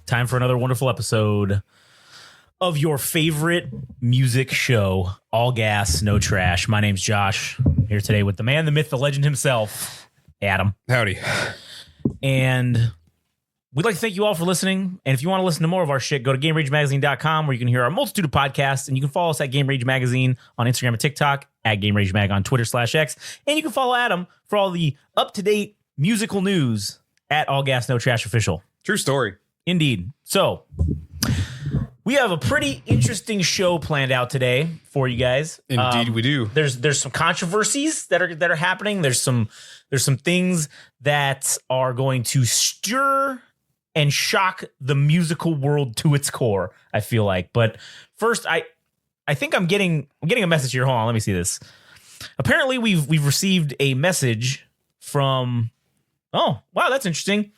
Time for another wonderful episode of your favorite music show, All Gas, No Trash. My name's Josh, here today with the man, the myth, the legend himself, Adam. Howdy. And we'd like to thank you all for listening. And if you want to listen to more of our shit, go to GameRageMagazine.com, where you can hear our multitude of podcasts. And you can follow us at Game Rage Magazine on Instagram and TikTok, at Game Rage Mag on Twitter/X. And you can follow Adam for all the up-to-date musical news at All Gas, No Trash Official. True story. Indeed. So we have a pretty interesting show planned out today for you guys. Indeed, we do. There's some controversies that are happening. There's some things that are going to stir and shock the musical world to its core, I feel like. But first, I think I'm getting a message here. Hold on, let me see this. Apparently, we've received a message from. Oh, wow, that's interesting.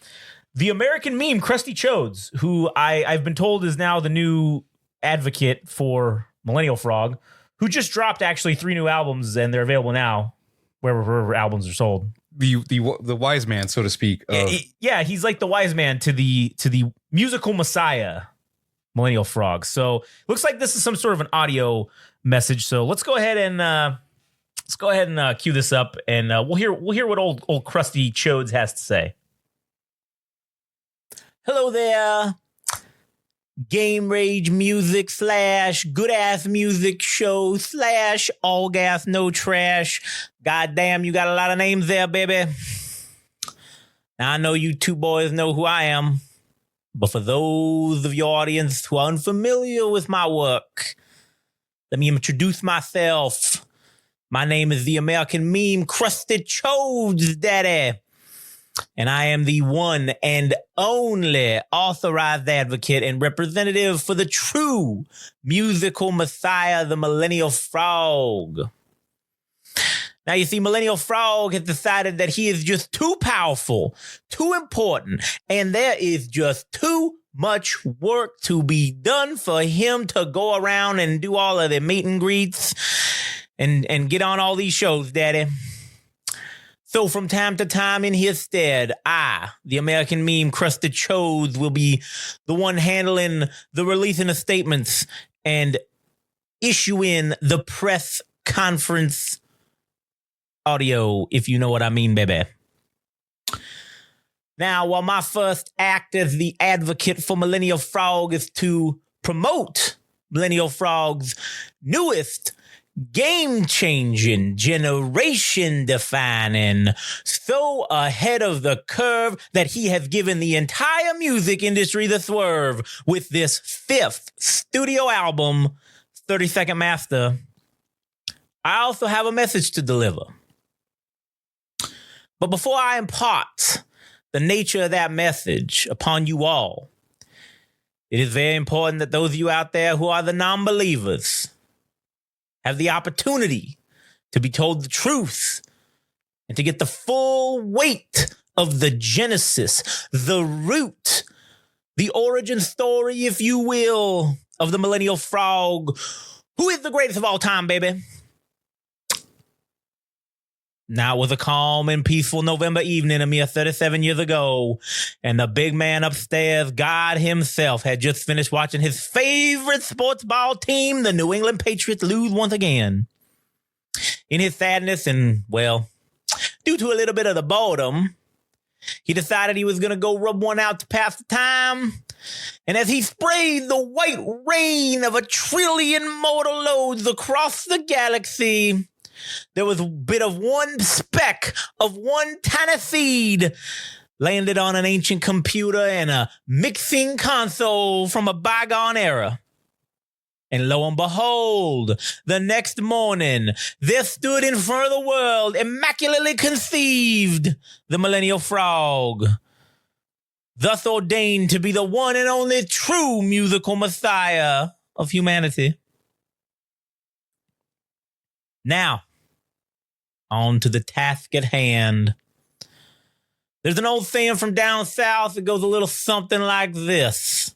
The American Meme Crusty Chodes, who I've been told is now the new advocate for Millennial Frog, who just dropped actually 3 new albums, and they're available now wherever albums are sold. The wise man, so to speak. Yeah, he's like the wise man to the musical messiah, Millennial Frog. So looks like this is some sort of an audio message. So let's go ahead and cue this up, and we'll hear what old Crusty Chodes has to say. Hello there, Game Rage Music / Good Ass Music Show / All Gas No Trash. Goddamn, you got a lot of names there, baby. Now I know you two boys know who I am, but for those of your audience who are unfamiliar with my work, let me introduce myself. My name is the American Meme Crusty Chodes, daddy. And I am the one and only authorized advocate and representative for the true musical messiah, the Millennial Frog. Now, you see, Millennial Frog has decided that he is just too powerful, too important, and there is just too much work to be done for him to go around and do all of the meet and greets and get on all these shows, daddy. So from time to time in his stead, I, the American Meme Crusty Chodes, will be the one handling the releasing of statements and issuing the press conference audio, if you know what I mean, baby. Now, while my first act as the advocate for Millennial Frog is to promote Millennial Frog's newest game-changing, generation-defining, so ahead of the curve that he has given the entire music industry the swerve with this 5th studio album, 30-Second Master, I also have a message to deliver. But before I impart the nature of that message upon you all, it is very important that those of you out there who are the non-believers have the opportunity to be told the truth and to get the full weight of the genesis, the root, the origin story, if you will, of the Millennial Frog, who is the greatest of all time, baby. Now, it was a calm and peaceful November evening a mere 37 years ago, and the big man upstairs, God himself, had just finished watching his favorite sports ball team, the New England Patriots, lose once again. In his sadness and, well, due to a little bit of the boredom, he decided he was going to go rub one out to pass the time. And as he sprayed the white rain of 1 trillion motor loads across the galaxy, there was a bit of one speck of one tiny seed landed on an ancient computer and a mixing console from a bygone era. And lo and behold, the next morning, there stood in front of the world, immaculately conceived, the Millennial Frog, thus ordained to be the one and only true musical messiah of humanity. Now, on to the task at hand. There's an old saying from down south that goes a little something like this.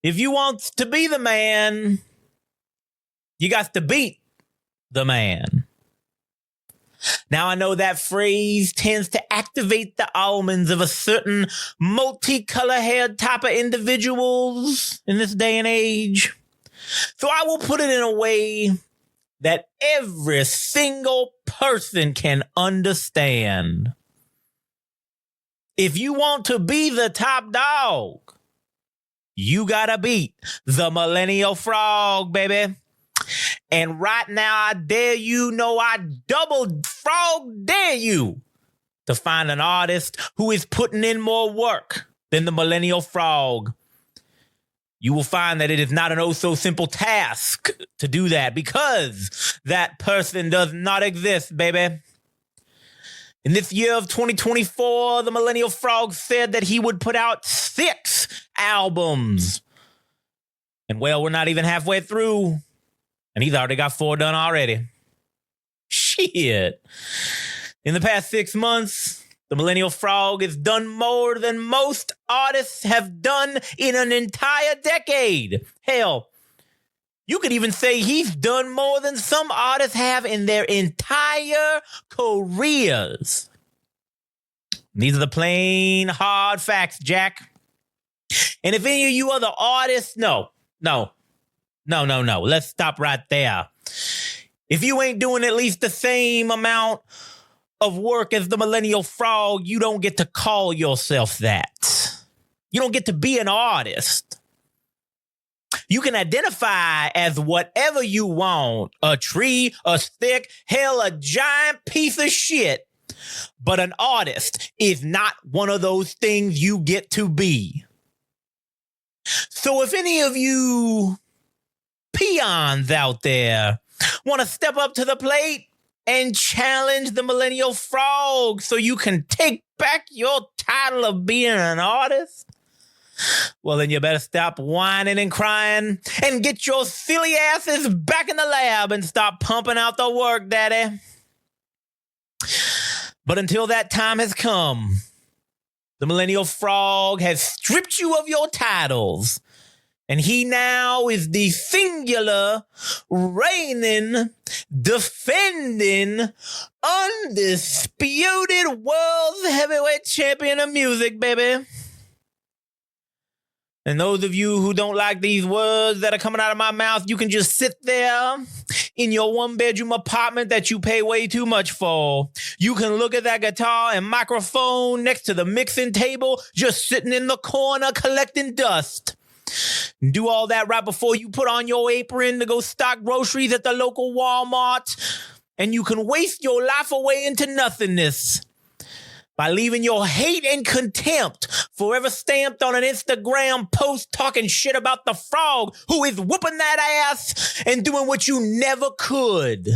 If you want to be the man, you got to beat the man. Now, I know that phrase tends to activate the almonds of a certain multicolor-haired type of individuals in this day and age. So I will put it in a way that every single person can understand. If you want to be the top dog, you gotta beat the Millennial Frog, baby. And right now, I dare you, no, I double frog dare you to find an artist who is putting in more work than the Millennial Frog. You will find that it is not an oh-so-simple task to do that because that person does not exist, baby. In this year of 2024, the Millennial Frog said that he would put out 6 albums. And well, we're not even halfway through. And he's already got 4 done already. Shit. In the past 6 months, the Millennial Frog has done more than most artists have done in an entire decade. Hell, you could even say he's done more than some artists have in their entire careers. These are the plain, hard facts, Jack. And if any of you other artists, no. Let's stop right there. If you ain't doing at least the same amount of work as the Millennial Frog, you don't get to call yourself that. You don't get to be an artist. You can identify as whatever you want. A tree, a stick, hell, a giant piece of shit. But an artist is not one of those things you get to be. So if any of you peons out there want to step up to the plate and challenge the Millennial Frog so you can take back your title of being an artist, well, then you better stop whining and crying and get your silly asses back in the lab and stop pumping out the work, daddy. But until that time has come, the Millennial Frog has stripped you of your titles. And he now is the singular, reigning, defending, undisputed world's heavyweight champion of music, baby. And those of you who don't like these words that are coming out of my mouth, you can just sit there in your one-bedroom apartment that you pay way too much for. You can look at that guitar and microphone next to the mixing table, just sitting in the corner collecting dust. Do all that right before you put on your apron to go stock groceries at the local Walmart. And you can waste your life away into nothingness by leaving your hate and contempt forever stamped on an Instagram post talking shit about the frog who is whooping that ass and doing what you never could.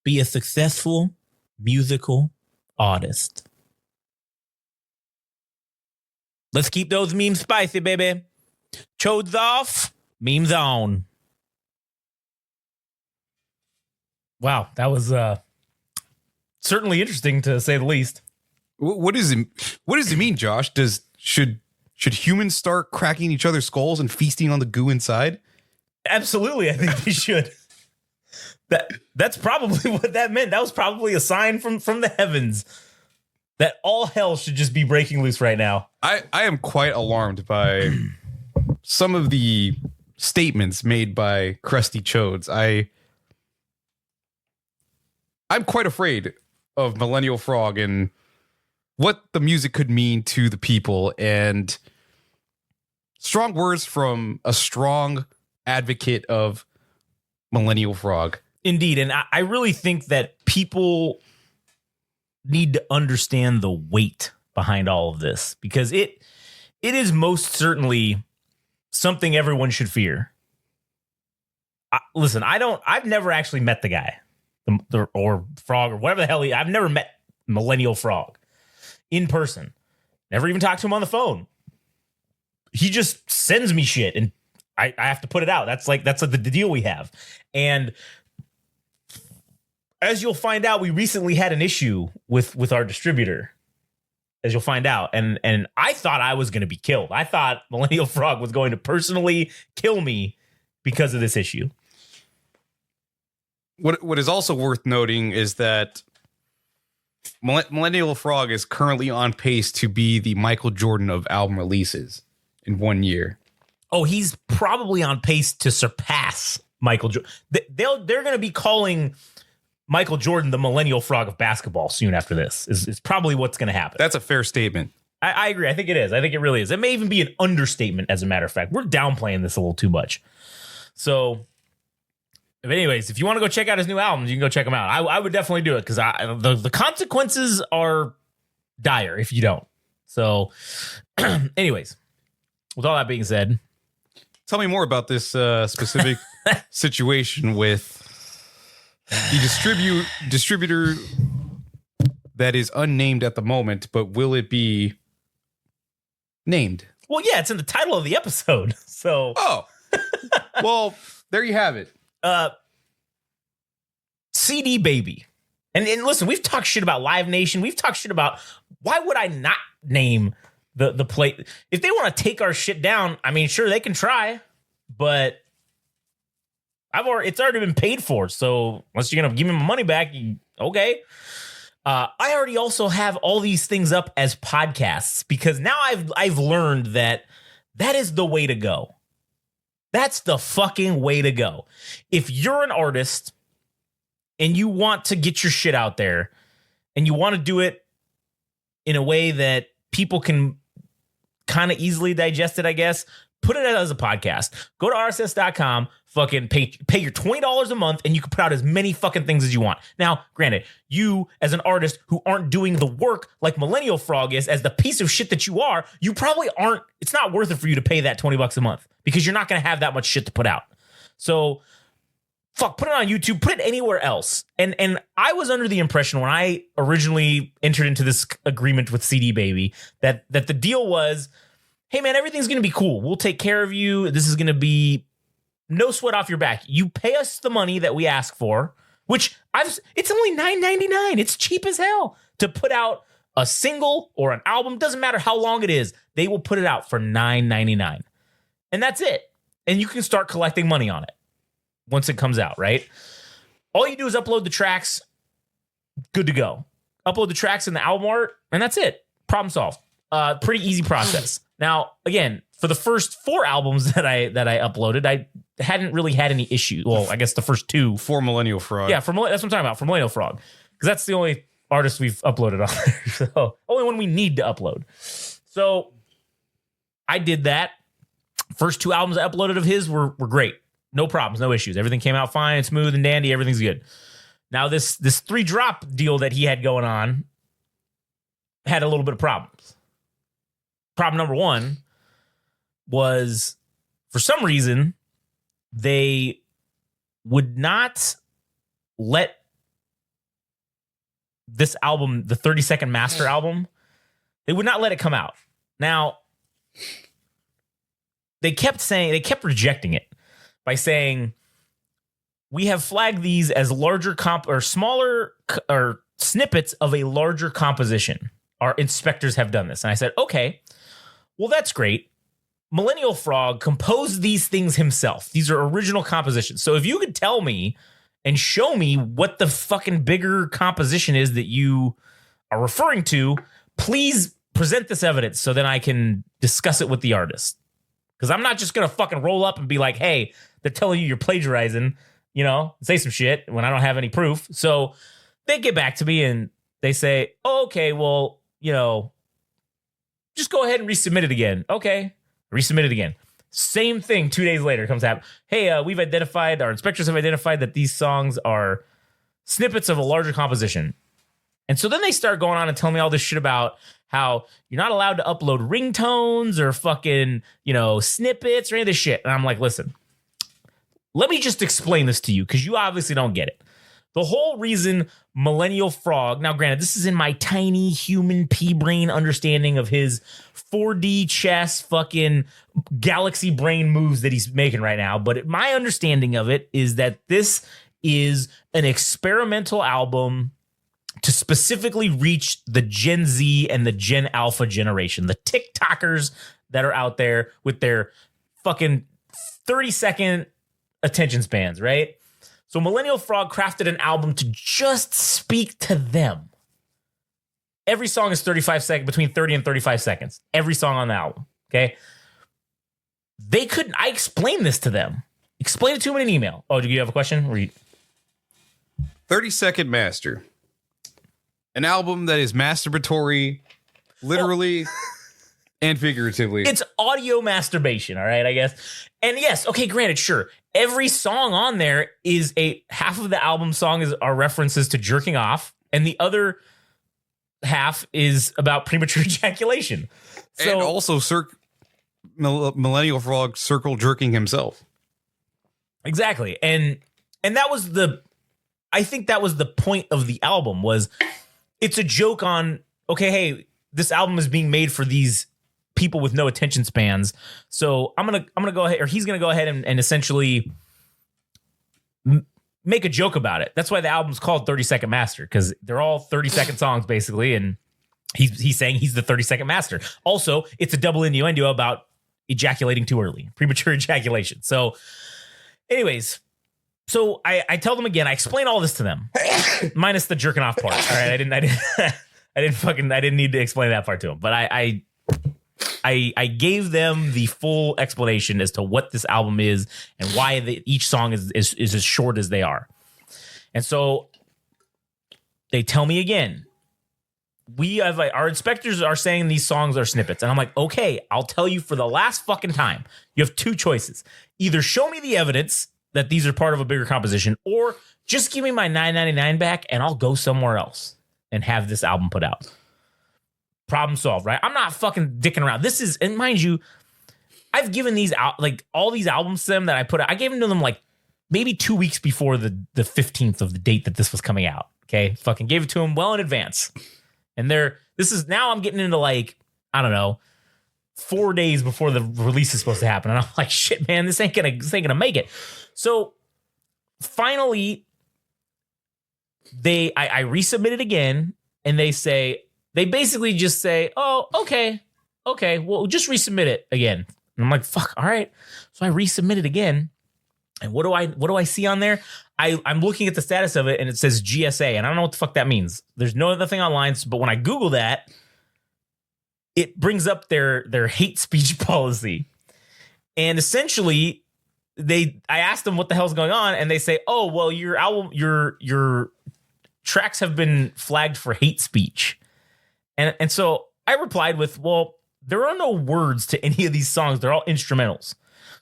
Be a successful musical artist. Let's keep those memes spicy, baby. Chodes off, memes on. Wow, that was certainly interesting to say the least. What does it mean, Josh? Should humans start cracking each other's skulls and feasting on the goo inside? Absolutely, I think they should. That's probably what that meant. That was probably a sign from the heavens that all hell should just be breaking loose right now. I am quite alarmed by some of the statements made by Crusty Chodes. I'm quite afraid of Millennial Frog and what the music could mean to the people, and strong words from a strong advocate of Millennial Frog. Indeed, and I really think that people need to understand the weight behind all of this, because it is most certainly something everyone should fear. Listen, I've never actually met the guy, or frog, or whatever the hell I've never met Millennial Frog in person. Never even talked to him on the phone. He just sends me shit and I have to put it out. That's like the deal we have. And as you'll find out, we recently had an issue with our distributor, as you'll find out. And I thought I was going to be killed. I thought Millennial Frog was going to personally kill me because of this issue. What is also worth noting is that Millennial Frog is currently on pace to be the Michael Jordan of album releases in 1 year. Oh, he's probably on pace to surpass Michael Jordan. They're going to be calling Michael Jordan the Millennial Frog of basketball soon after this. Is probably what's going to happen. That's a fair statement. I agree. I think it is. I think it really is. It may even be an understatement, as a matter of fact. We're downplaying this a little too much. So, anyways, if you want to go check out his new albums, you can go check them out. I would definitely do it because the consequences are dire if you don't. So, anyways, with all that being said, tell me more about this specific situation with the distributor that is unnamed at the moment, but will it be named? Well, yeah, it's in the title of the episode. So, well, there you have it. CD Baby. And listen, we've talked shit about Live Nation. We've talked shit about why would I not name the play? If they want to take our shit down, I mean, sure, they can try, but it's already been paid for. So unless you're going to give me my money back, okay. I already also have all these things up as podcasts because now I've learned that is the way to go. That's the fucking way to go. If you're an artist and you want to get your shit out there and you want to do it in a way that people can kind of easily digest it, I guess, put it as a podcast. Go to RSS.com, fucking pay your $20 a month, and you can put out as many fucking things as you want. Now, granted, you as an artist who aren't doing the work like Millennial Frog is, as the piece of shit that you are, you probably aren't. It's not worth it for you to pay that $20 a month because you're not going to have that much shit to put out. So, put it on YouTube, put it anywhere else. And I was under the impression when I originally entered into this agreement with CD Baby that the deal was, hey man, everything's going to be cool. We'll take care of you. This is going to be no sweat off your back. You pay us the money that we ask for, which it's only $9.99. It's cheap as hell to put out a single or an album. Doesn't matter how long it is. They will put it out for $9.99. And that's it. And you can start collecting money on it once it comes out, right? All you do is upload the tracks. Good to go. Upload the tracks in the album art, and that's it. Problem solved. Pretty easy process. Now, again, for the first 4 albums that I uploaded, I hadn't really had any issue. Well, I guess the first 2 for Millennial Frog. Yeah, that's what I'm talking about, for Millennial Frog, because that's the only artist we've uploaded on there. So only one we need to upload. So I did that. First 2 albums I uploaded of his were great. No problems, no issues. Everything came out fine, smooth and dandy. Everything's good. Now this 3-drop deal that he had going on had a little bit of problems. Problem number 1 was, for some reason, they would not let this album, the 30-second master album, they would not let it come out. Now, they kept rejecting it by saying, we have flagged these as larger smaller or snippets of a larger composition. Our inspectors have done this. And I said, okay, well, that's great. Millennial Frog composed these things himself. These are original compositions. So if you could tell me and show me what the fucking bigger composition is that you are referring to, please present this evidence so then I can discuss it with the artist. Because I'm not just going to fucking roll up and be like, hey, they're telling you you're plagiarizing, say some shit when I don't have any proof. So they get back to me and they say, oh, okay, well, just go ahead and resubmit it again. Okay, resubmit it again. Same thing 2 days later comes out. Hey, our inspectors have identified that these songs are snippets of a larger composition. And so then they start going on and telling me all this shit about how you're not allowed to upload ringtones or fucking, snippets or any of this shit. And I'm like, listen, let me just explain this to you because you obviously don't get it. The whole reason Millennial Frog, now granted, this is in my tiny human pea brain understanding of his 4D chess fucking galaxy brain moves that he's making right now. But my understanding of it is that this is an experimental album to specifically reach the Gen Z and the Gen Alpha generation, the TikTokers that are out there with their fucking 30-second attention spans, right? So Millennial Frog crafted an album to just speak to them. Every song is 35 seconds, between 30 and 35 seconds. Every song on the album, okay? They couldn't, I explained this to them. Explain it to them in an email. Oh, do you have a question? Read. 30-Second Master. An album that is masturbatory, literally and figuratively. It's audio masturbation, all right, I guess. And yes, okay, granted, sure. Every song on there is half of the album song are references to jerking off, and the other half is about premature ejaculation. So, and also Millennial Frog circle jerking himself. Exactly. And that was I think that was the point of the album, was it's a joke on, okay, hey, this album is being made for these people with no attention spans. So I'm gonna go ahead, or he's gonna go ahead and essentially make a joke about it. That's why the album's called 30-Second Master, because they're all 30-second songs basically, and he's saying he's the 30-second master. Also, it's a double innuendo about ejaculating too early, premature ejaculation. So, anyways, so I tell them again. I explain all this to them, minus the jerking off part. All right, I didn't need to explain that part to them, but I gave them the full explanation as to what this album is and why each song is as short as they are. And so they tell me again, our inspectors are saying these songs are snippets. And I'm like, okay, I'll tell you for the last fucking time. You have two choices. Either show me the evidence that these are part of a bigger composition, or just give me my $9.99 back and I'll go somewhere else and have this album put out. Problem solved, right? I'm not fucking dicking around. This is, and mind you, I've given these out, like all these albums to them that I put out, I gave them to them like maybe 2 weeks before the 15th of the date that this was coming out. Okay. Fucking gave it to them well in advance. And now I'm getting into like, I don't know, 4 days before the release is supposed to happen. And I'm like, shit, man, this ain't gonna make it. So finally, I resubmit it again, and they basically just say, oh, okay, well, just resubmit it again. And I'm like, fuck, all right. So I resubmit it again. And what do I see on there? I'm looking at the status of it, and it says GSA, and I don't know what the fuck that means. There's no other thing online, but when I Google that, it brings up their hate speech policy. And essentially, I asked them what the hell's going on, and they say, oh, well, your album, your tracks have been flagged for hate speech. And so I replied with, well, there are no words to any of these songs. They're all instrumentals.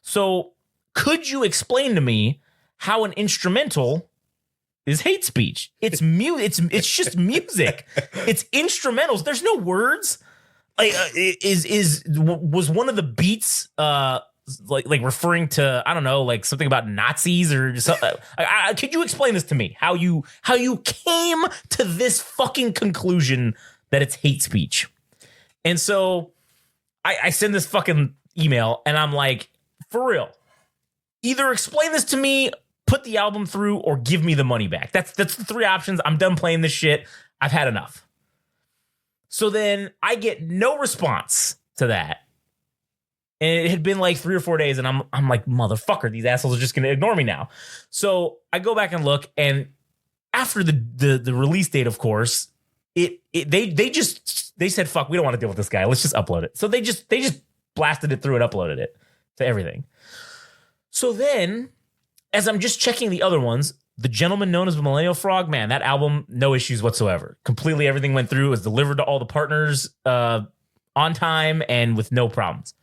So could you explain to me how an instrumental is hate speech? It's it's just music. It's instrumentals. There's no words. Like was one of the beats like referring to, I don't know, like something about Nazis or something? Could you explain this to me? How you came to this fucking conclusion that it's hate speech? And so I send this fucking email, and I'm like, for real, either explain this to me, put the album through, or give me the money back. That's the three options. I'm done playing this shit. I've had enough. So then I get no response to that. And it had been like 3 or 4 days, and I'm like, motherfucker, these assholes are just gonna ignore me now. So I go back and look, and after the release date, of course, they said, fuck, we don't want to deal with this guy. Let's just upload it. So they just blasted it through and uploaded it to everything. So then, as I'm just checking the other ones, the gentleman known as the Millennial Frog, man, that album, no issues whatsoever. Completely everything went through, was delivered to all the partners on time and with no problems.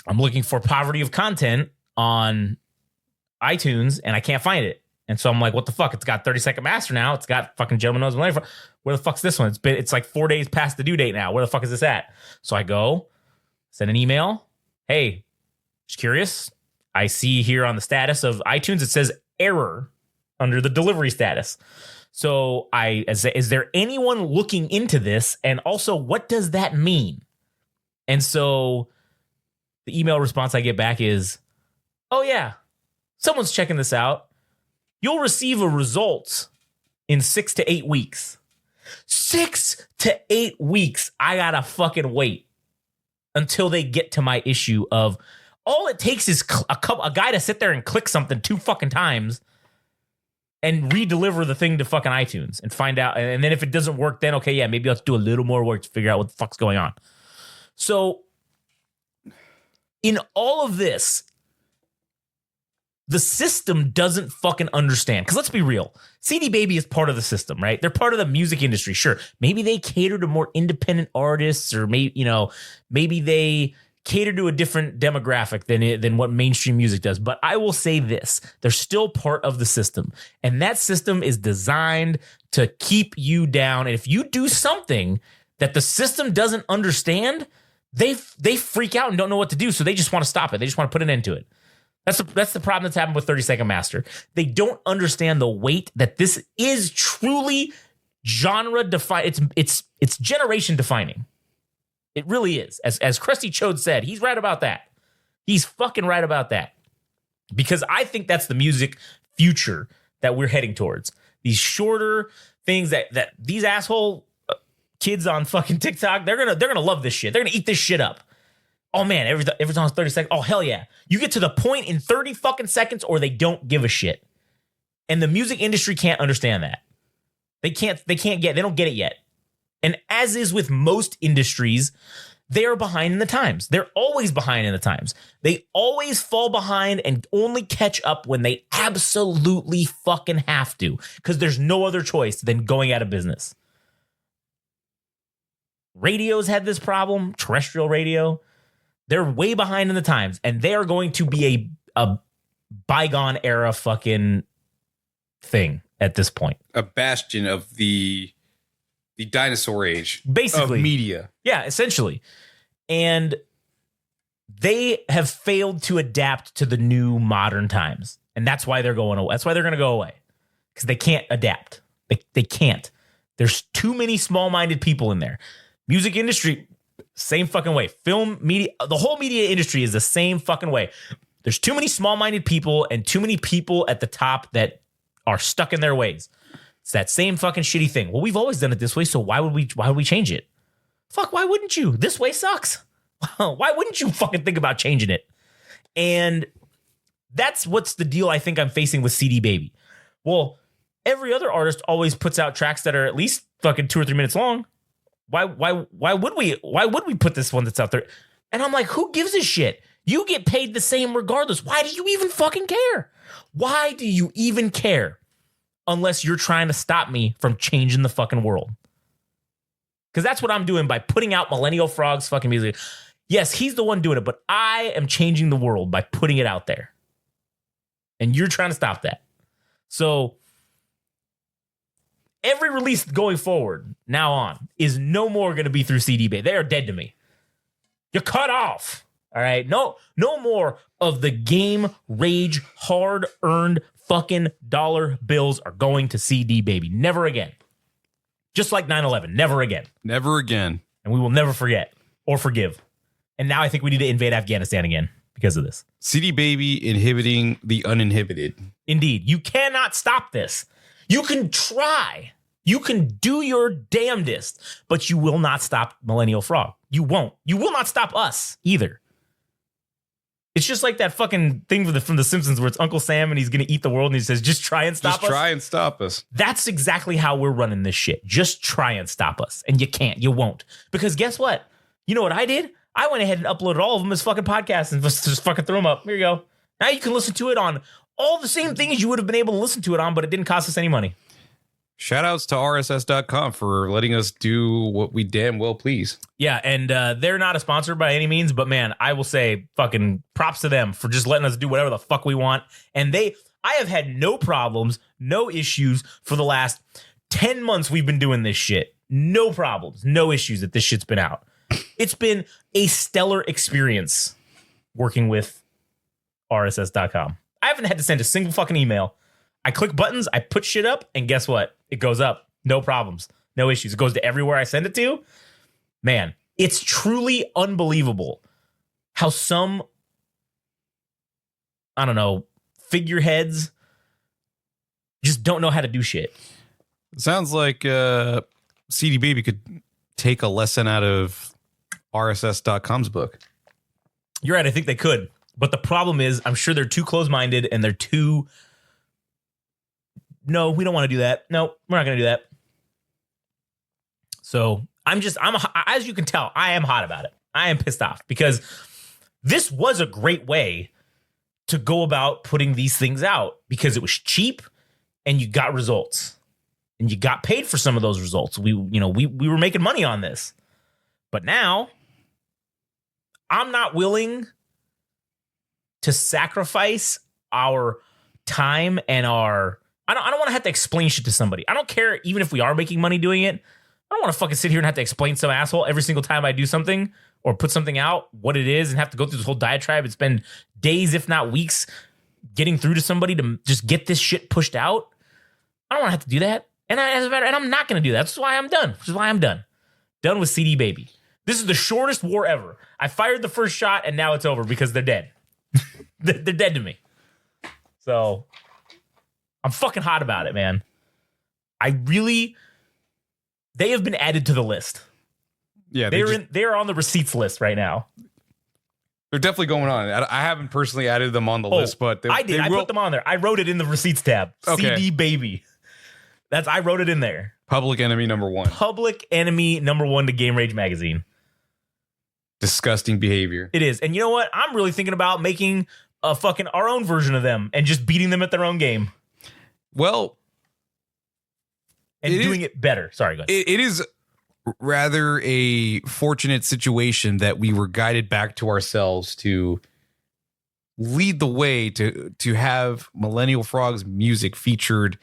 I'm looking for Poverty of Content on iTunes, and I can't find it. And so I'm like, what the fuck? It's got 30-Second Master now. It's got fucking Gentleman Knows Millennial Frog. Where the fuck's this one? It's like 4 days past the due date now. Where the fuck is this at? So I go, send an email. Hey, just curious. I see here on the status of iTunes, it says error. under the delivery status. So I say, is there anyone looking into this? And also, what does that mean? And so the email response I get back is, oh yeah, someone's checking this out. You'll receive a result in 6 to 8 weeks. 6 to 8 weeks. I gotta fucking wait until they get to my issue of all it takes is a guy to sit there and click something 2 fucking times and re-deliver the thing to fucking iTunes and find out. And then if it doesn't work, then okay, yeah, maybe I'll have to do a little more work to figure out what the fuck's going on. So in all of this, the system doesn't fucking understand. Because let's be real, CD Baby is part of the system, right? They're part of the music industry. Sure, maybe they cater to more independent artists, or maybe they cater to a different demographic than what mainstream music does. But I will say this, they're still part of the system. And that system is designed to keep you down. And if you do something that the system doesn't understand, they freak out and don't know what to do. So they just want to stop it. They just want to put an end to it. That's the problem that's happened with 30 Second Master. They don't understand the weight that this is truly genre defining. It's generation defining. It really is. As Crusty Chodes said, he's right about that. He's fucking right about that. Because I think that's the music future that we're heading towards. These shorter things that these asshole kids on fucking TikTok, they're gonna love this shit. They're gonna eat this shit up. Oh man, every song's 30 seconds. Oh hell yeah. You get to the point in 30 fucking seconds or they don't give a shit. And the music industry can't understand that. They don't get it yet. And as is with most industries, they are behind in the times. They're always behind in the times. They always fall behind and only catch up when they absolutely fucking have to, because there's no other choice than going out of business. Radio's had this problem, terrestrial radio. They're way behind in the times, and they are going to be a bygone era fucking thing at this point. A bastion of the dinosaur age, basically, of media. Yeah, essentially. And they have failed to adapt to the new modern times. And that's why they're going away. That's why they're going to go away. Because they can't adapt. They can't. There's too many small-minded people in there. Music industry, same fucking way. Film, media, the whole media industry is the same fucking way. There's too many small-minded people and too many people at the top that are stuck in their ways. It's that same fucking shitty thing. Well, we've always done it this way, so why would we change it? Fuck, why wouldn't you? This way sucks. Why wouldn't you fucking think about changing it? And that's what's the deal I think I'm facing with CD Baby. Well, every other artist always puts out tracks that are at least fucking 2 or 3 minutes long. Why would we put this one that's out there? And I'm like, who gives a shit? You get paid the same regardless. Why do you even fucking care? Why do you even care? Unless you're trying to stop me from changing the fucking world. Because that's what I'm doing by putting out Millennial Frog's fucking music. Yes, he's the one doing it, but I am changing the world by putting it out there. And you're trying to stop that. So every release going forward, now on, is no more going to be through CD Baby. They are dead to me. You're cut off. All right? No more of the game rage, hard-earned fucking dollar bills are going to CD Baby. Never again. Just like 9/11. Never again. Never again. And we will never forget or forgive. And now I think we need to invade Afghanistan again because of this. CD Baby inhibiting the uninhibited. Indeed. You cannot stop this. You can try. You can do your damnedest, but you will not stop Millennial Frog. You won't. You will not stop us either. It's just like that fucking thing from The Simpsons where it's Uncle Sam and he's going to eat the world and he says, just try and stop us. Just try and stop us. That's exactly how we're running this shit. Just try and stop us. And you can't. You won't. Because guess what? You know what I did? I went ahead and uploaded all of them as fucking podcasts and just fucking threw them up. Here you go. Now you can listen to it on all the same things you would have been able to listen to it on, but it didn't cost us any money. Shout outs to RSS.com for letting us do what we damn well please. Yeah, and they're not a sponsor by any means, but man, I will say fucking props to them for just letting us do whatever the fuck we want. And I have had no problems, no issues for the last 10 months we've been doing this shit. No problems, no issues that this shit's been out. It's been a stellar experience working with RSS.com. I haven't had to send a single fucking email. I click buttons, I put shit up, and guess what? It goes up. No problems. No issues. It goes to everywhere I send it to. Man, it's truly unbelievable how some, I don't know, figureheads just don't know how to do shit. It sounds like CD Baby could take a lesson out of RSS.com's book. You're right. I think they could. But the problem is, I'm sure they're too close-minded and they're too... No, we don't want to do that. No, we're not going to do that. So I'm as you can tell, I am hot about it. I am pissed off because this was a great way to go about putting these things out because it was cheap and you got results and you got paid for some of those results. We were making money on this, but now I'm not willing to sacrifice our time and our, I don't want to have to explain shit to somebody. I don't care even if we are making money doing it. I don't want to fucking sit here and have to explain some asshole every single time I do something or put something out, what it is, and have to go through this whole diatribe and spend days, if not weeks, getting through to somebody to just get this shit pushed out. I don't want to have to do that. And I'm not going to do that. That's why I'm done. Which is why I'm done. Done with CD Baby. This is the shortest war ever. I fired the first shot and now it's over because they're dead. They're dead to me. So I'm fucking hot about it, man. They have been added to the list. Yeah, they're on the receipts list right now. They're definitely going on. I haven't personally added them on the list, but I did. I put them on there. I wrote it in the receipts tab. Okay. CD Baby. I wrote it in there. Public enemy number one. Public enemy number one to Game Rage magazine. Disgusting behavior. It is. And you know what? I'm really thinking about making a fucking our own version of them and just beating them at their own game. Well, and doing it better. Sorry, go ahead. It is rather a fortunate situation that we were guided back to ourselves to lead the way to have Millennial Frog's music featured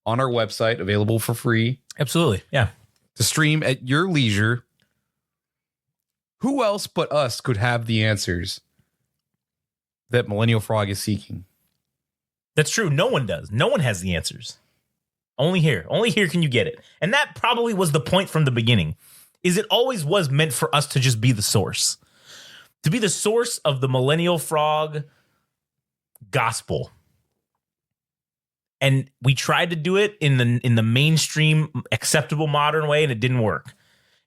on our website, available for free. Absolutely. Yeah. To stream at your leisure. Who else but us could have the answers that Millennial Frog is seeking? That's true. No one does. No one has the answers. Only here. Only here can you get it. And that probably was the point from the beginning, is it always was meant for us to just be the source. To be the source of the Millennial Frog gospel. And we tried to do it in the mainstream, acceptable modern way, and it didn't work.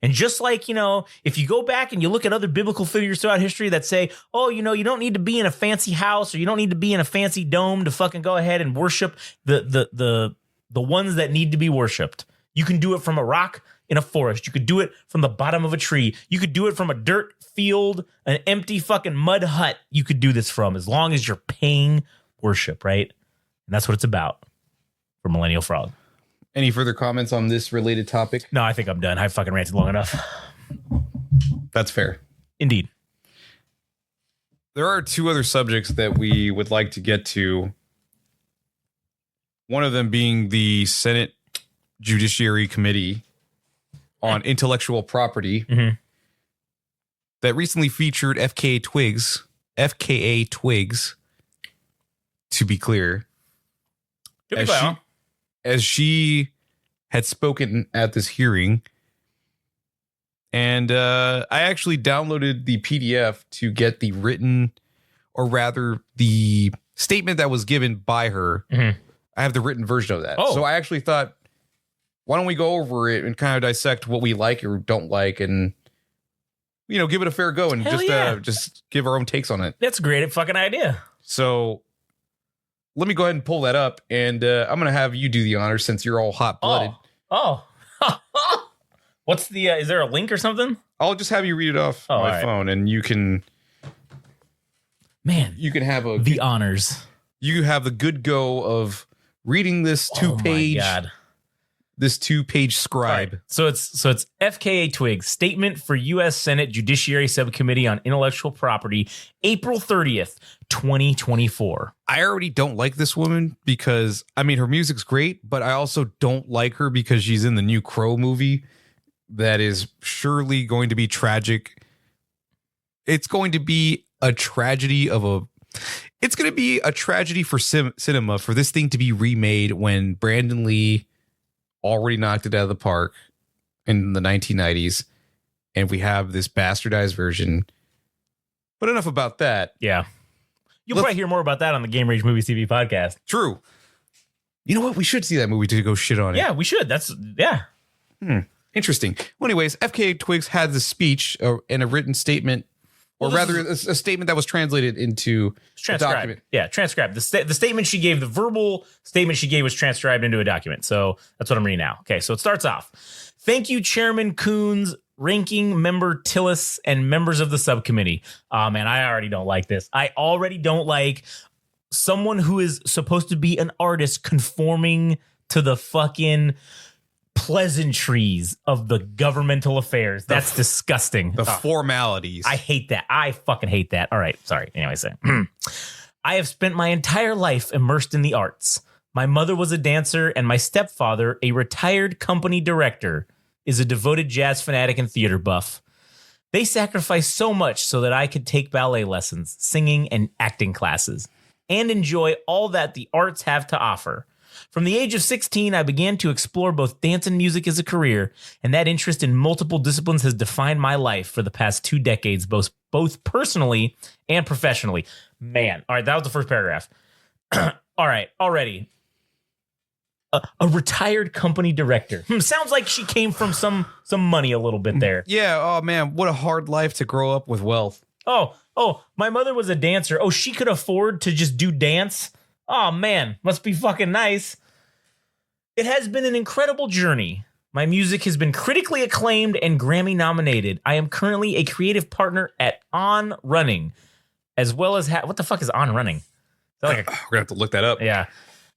And just like, if you go back and you look at other biblical figures throughout history that say, oh, you don't need to be in a fancy house or you don't need to be in a fancy dome to fucking go ahead and worship the ones that need to be worshipped. You can do it from a rock in a forest. You could do it from the bottom of a tree. You could do it from a dirt field, an empty fucking mud hut. You could do this from, as long as you're paying worship, right? And that's what it's about for Millennial Frog. Any further comments on this related topic? No, I think I'm done. I fucking ranted long enough. That's fair. Indeed. There are two other subjects that we would like to get to. One of them being the Senate Judiciary Committee on Intellectual Property that recently featured FKA Twigs, to be clear. As she had spoken at this hearing. And I actually downloaded the PDF to get the written, or rather the statement that was given by her. Mm-hmm. I have the written version of that. Oh. So I actually thought, why don't we go over it and kind of dissect what we like or don't like and, give it a fair go and just give our own takes on it. That's a great fucking idea. So let me go ahead and pull that up, and I'm going to have you do the honors since you're all hot-blooded. Oh. What's the, is there a link or something? I'll just have you read it off my phone, and you can... Man. You can have the honors. You have the good go of reading this two-page... Oh, my God. This two-page scribe. Right. So it's FKA Twigs, Statement for U.S. Senate Judiciary Subcommittee on Intellectual Property, April 30th, 2024. I already don't like this woman because, her music's great, but I also don't like her because she's in the new Crow movie that is surely going to be tragic. It's going to be a tragedy of It's going to be a tragedy for cinema for this thing to be remade when Brandon Lee already knocked it out of the park in the 1990s. And we have this bastardized version. But enough about that. Yeah. You'll probably hear more about that on the Game Rage Movies TV podcast. True. You know what? We should see that movie to go shit on it. Yeah, we should. Yeah. Interesting. Well, anyways, FKA Twigs had the speech and a written statement, or rather a statement that was translated into a document. Yeah, transcribed. The statement she gave, the verbal statement she gave was transcribed into a document. So that's what I'm reading now. Okay, so it starts off. Thank you, Chairman Coons, Ranking Member Tillis, and members of the subcommittee. Oh, man, I already don't like this. I already don't like someone who is supposed to be an artist conforming to the fucking pleasantries of the governmental affairs. That's disgusting. The formalities. I hate that. I fucking hate that. All right. Sorry. Anyways. I have spent my entire life immersed in the arts. My mother was a dancer and my stepfather, a retired company director, is a devoted jazz fanatic and theater buff. They sacrificed so much so that I could take ballet lessons, singing, and acting classes, and enjoy all that the arts have to offer. From the age of 16, I began to explore both dance and music as a career, and that interest in multiple disciplines has defined my life for the past 2 decades, both personally and professionally. Man, all right, that was the first paragraph. All right, already. A retired company director. Sounds like she came from some money a little bit there. Yeah, oh man, what a hard life to grow up with wealth. Oh, my mother was a dancer. Oh, she could afford to just do dance? Oh, man, must be fucking nice. It has been an incredible journey. My music has been critically acclaimed and Grammy nominated. I am currently a creative partner at On Running, as well as... what the fuck is On Running? Is that like We're going to have to look that up. Yeah.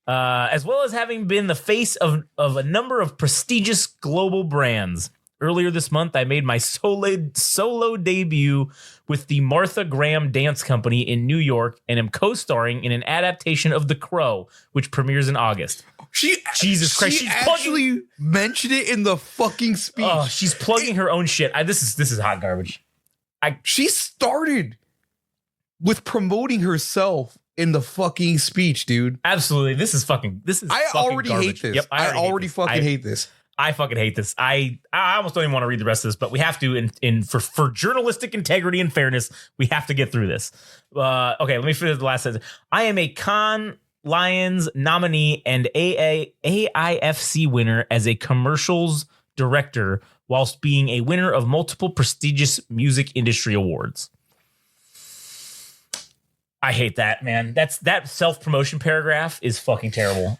As well as having been the face of a number of prestigious global brands. Earlier this month, I made my solo debut with the Martha Graham Dance Company in New York and am co-starring in an adaptation of The Crow, which premieres in August. Jesus Christ, she actually mentioned it in the fucking speech. Oh, she's plugging her own shit. This is hot garbage. She started with promoting herself in the fucking speech, dude. Absolutely. I already garbage. hate this. Yep, I already fucking hate this. I fucking hate this. I almost don't even want to read the rest of this, but we have to, for journalistic integrity and fairness, we have to get through this. Okay, let me finish the last sentence. I am a Cannes Lions nominee and AIFC winner as a commercials director, whilst being a winner of multiple prestigious music industry awards. I hate that, man. That self-promotion paragraph is fucking terrible.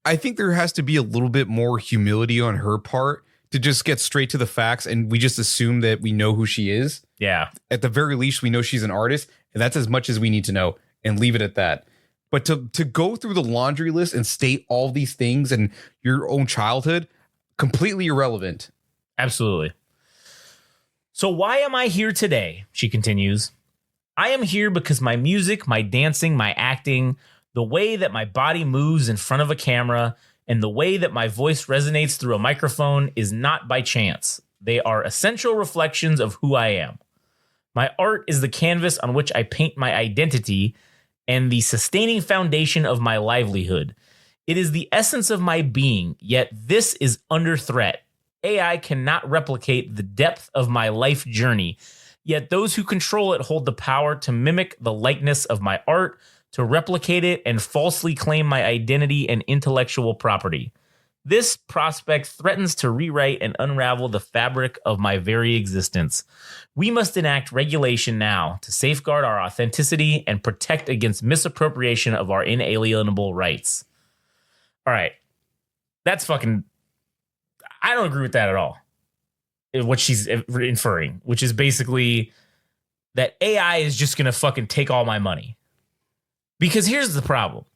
I think there has to be a little bit more humility on her part to just get straight to the facts, and we just assume that we know who she is. Yeah. At the very least, we know she's an artist, and that's as much as we need to know, and leave it at that. But to go through the laundry list and state all these things and your own childhood, completely irrelevant. Absolutely. So why am I here today? She continues. I am here because my music, my dancing, my acting, the way that my body moves in front of a camera, and the way that my voice resonates through a microphone is not by chance. They are essential reflections of who I am. My art is the canvas on which I paint my identity and the sustaining foundation of my livelihood. It is the essence of my being, yet this is under threat. AI cannot replicate the depth of my life journey, yet those who control it hold the power to mimic the likeness of my art, to replicate it, and falsely claim my identity and intellectual property. This prospect threatens to rewrite and unravel the fabric of my very existence. We must enact regulation now to safeguard our authenticity and protect against misappropriation of our inalienable rights. All right. That's fucking... I don't agree with that at all. What she's inferring, which is basically that AI is just going to fucking take all my money. Because here's the problem.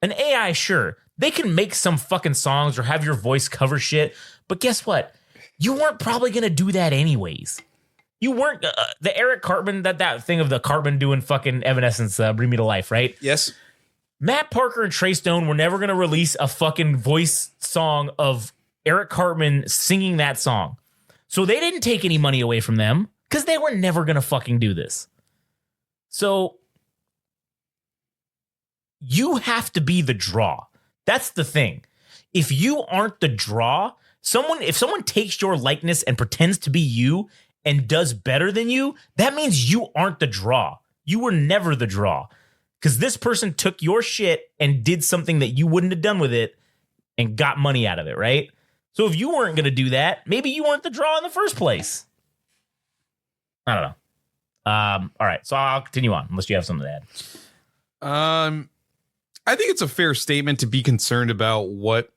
An AI, sure, they can make some fucking songs or have your voice cover shit, but guess what? You weren't probably going to do that anyways. You weren't the Eric Cartman, that thing of the Cartman doing fucking Evanescence, Bring Me to Life, right? Yes. Matt Parker and Trey Stone were never going to release a fucking voice song of Eric Cartman singing that song. So they didn't take any money away from them because they were never going to fucking do this. So you have to be the draw. That's the thing. If you aren't the draw, if someone takes your likeness and pretends to be you and does better than you, that means you aren't the draw. You were never the draw. Because this person took your shit and did something that you wouldn't have done with it and got money out of it, right? So if you weren't going to do that, maybe you weren't the draw in the first place. I don't know. All right, so I'll continue on unless you have something to add. I think it's a fair statement to be concerned about what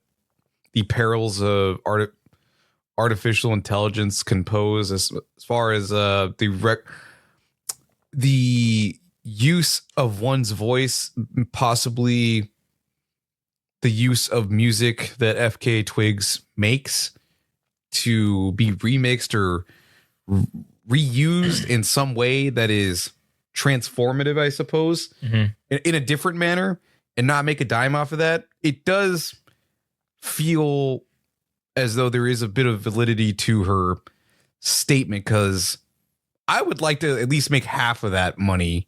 the perils of artificial intelligence can pose as far as the use of one's voice, possibly the use of music that FKA Twigs makes to be remixed or reused in some way that is transformative, I suppose, in a different manner, and not make a dime off of that. It does feel as though there is a bit of validity to her statement, because I would like to at least make half of that money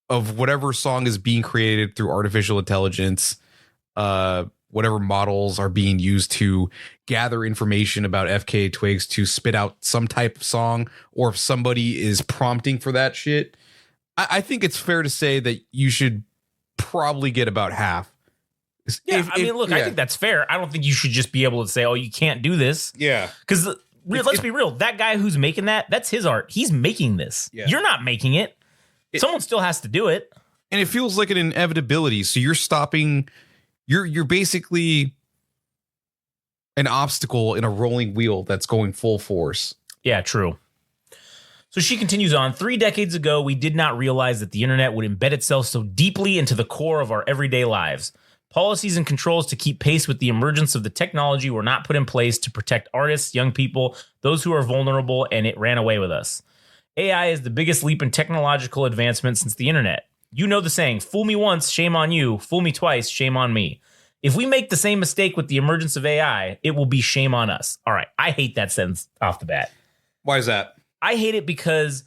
of whatever song is being created through artificial intelligence, whatever models are being used to gather information about FKA Twigs to spit out some type of song, or if somebody is prompting for that shit. I think it's fair to say that you should probably get about half. Yeah, I think that's fair. I don't think you should just be able to say, oh, you can't do this. Yeah. Because let's be real. That guy who's making that's his art. He's making this. Yeah. You're not making it. Someone still has to do it. And it feels like an inevitability. So you're stopping. You're basically an obstacle in a rolling wheel that's going full force. Yeah, true. So she continues on. 3 decades ago, we did not realize that the internet would embed itself so deeply into the core of our everyday lives. Policies and controls to keep pace with the emergence of the technology were not put in place to protect artists, young people, those who are vulnerable, and it ran away with us. AI is the biggest leap in technological advancement since the internet. You know the saying, fool me once, shame on you. Fool me twice, shame on me. If we make the same mistake with the emergence of AI, it will be shame on us. All right, I hate that sentence off the bat. Why is that? I hate it because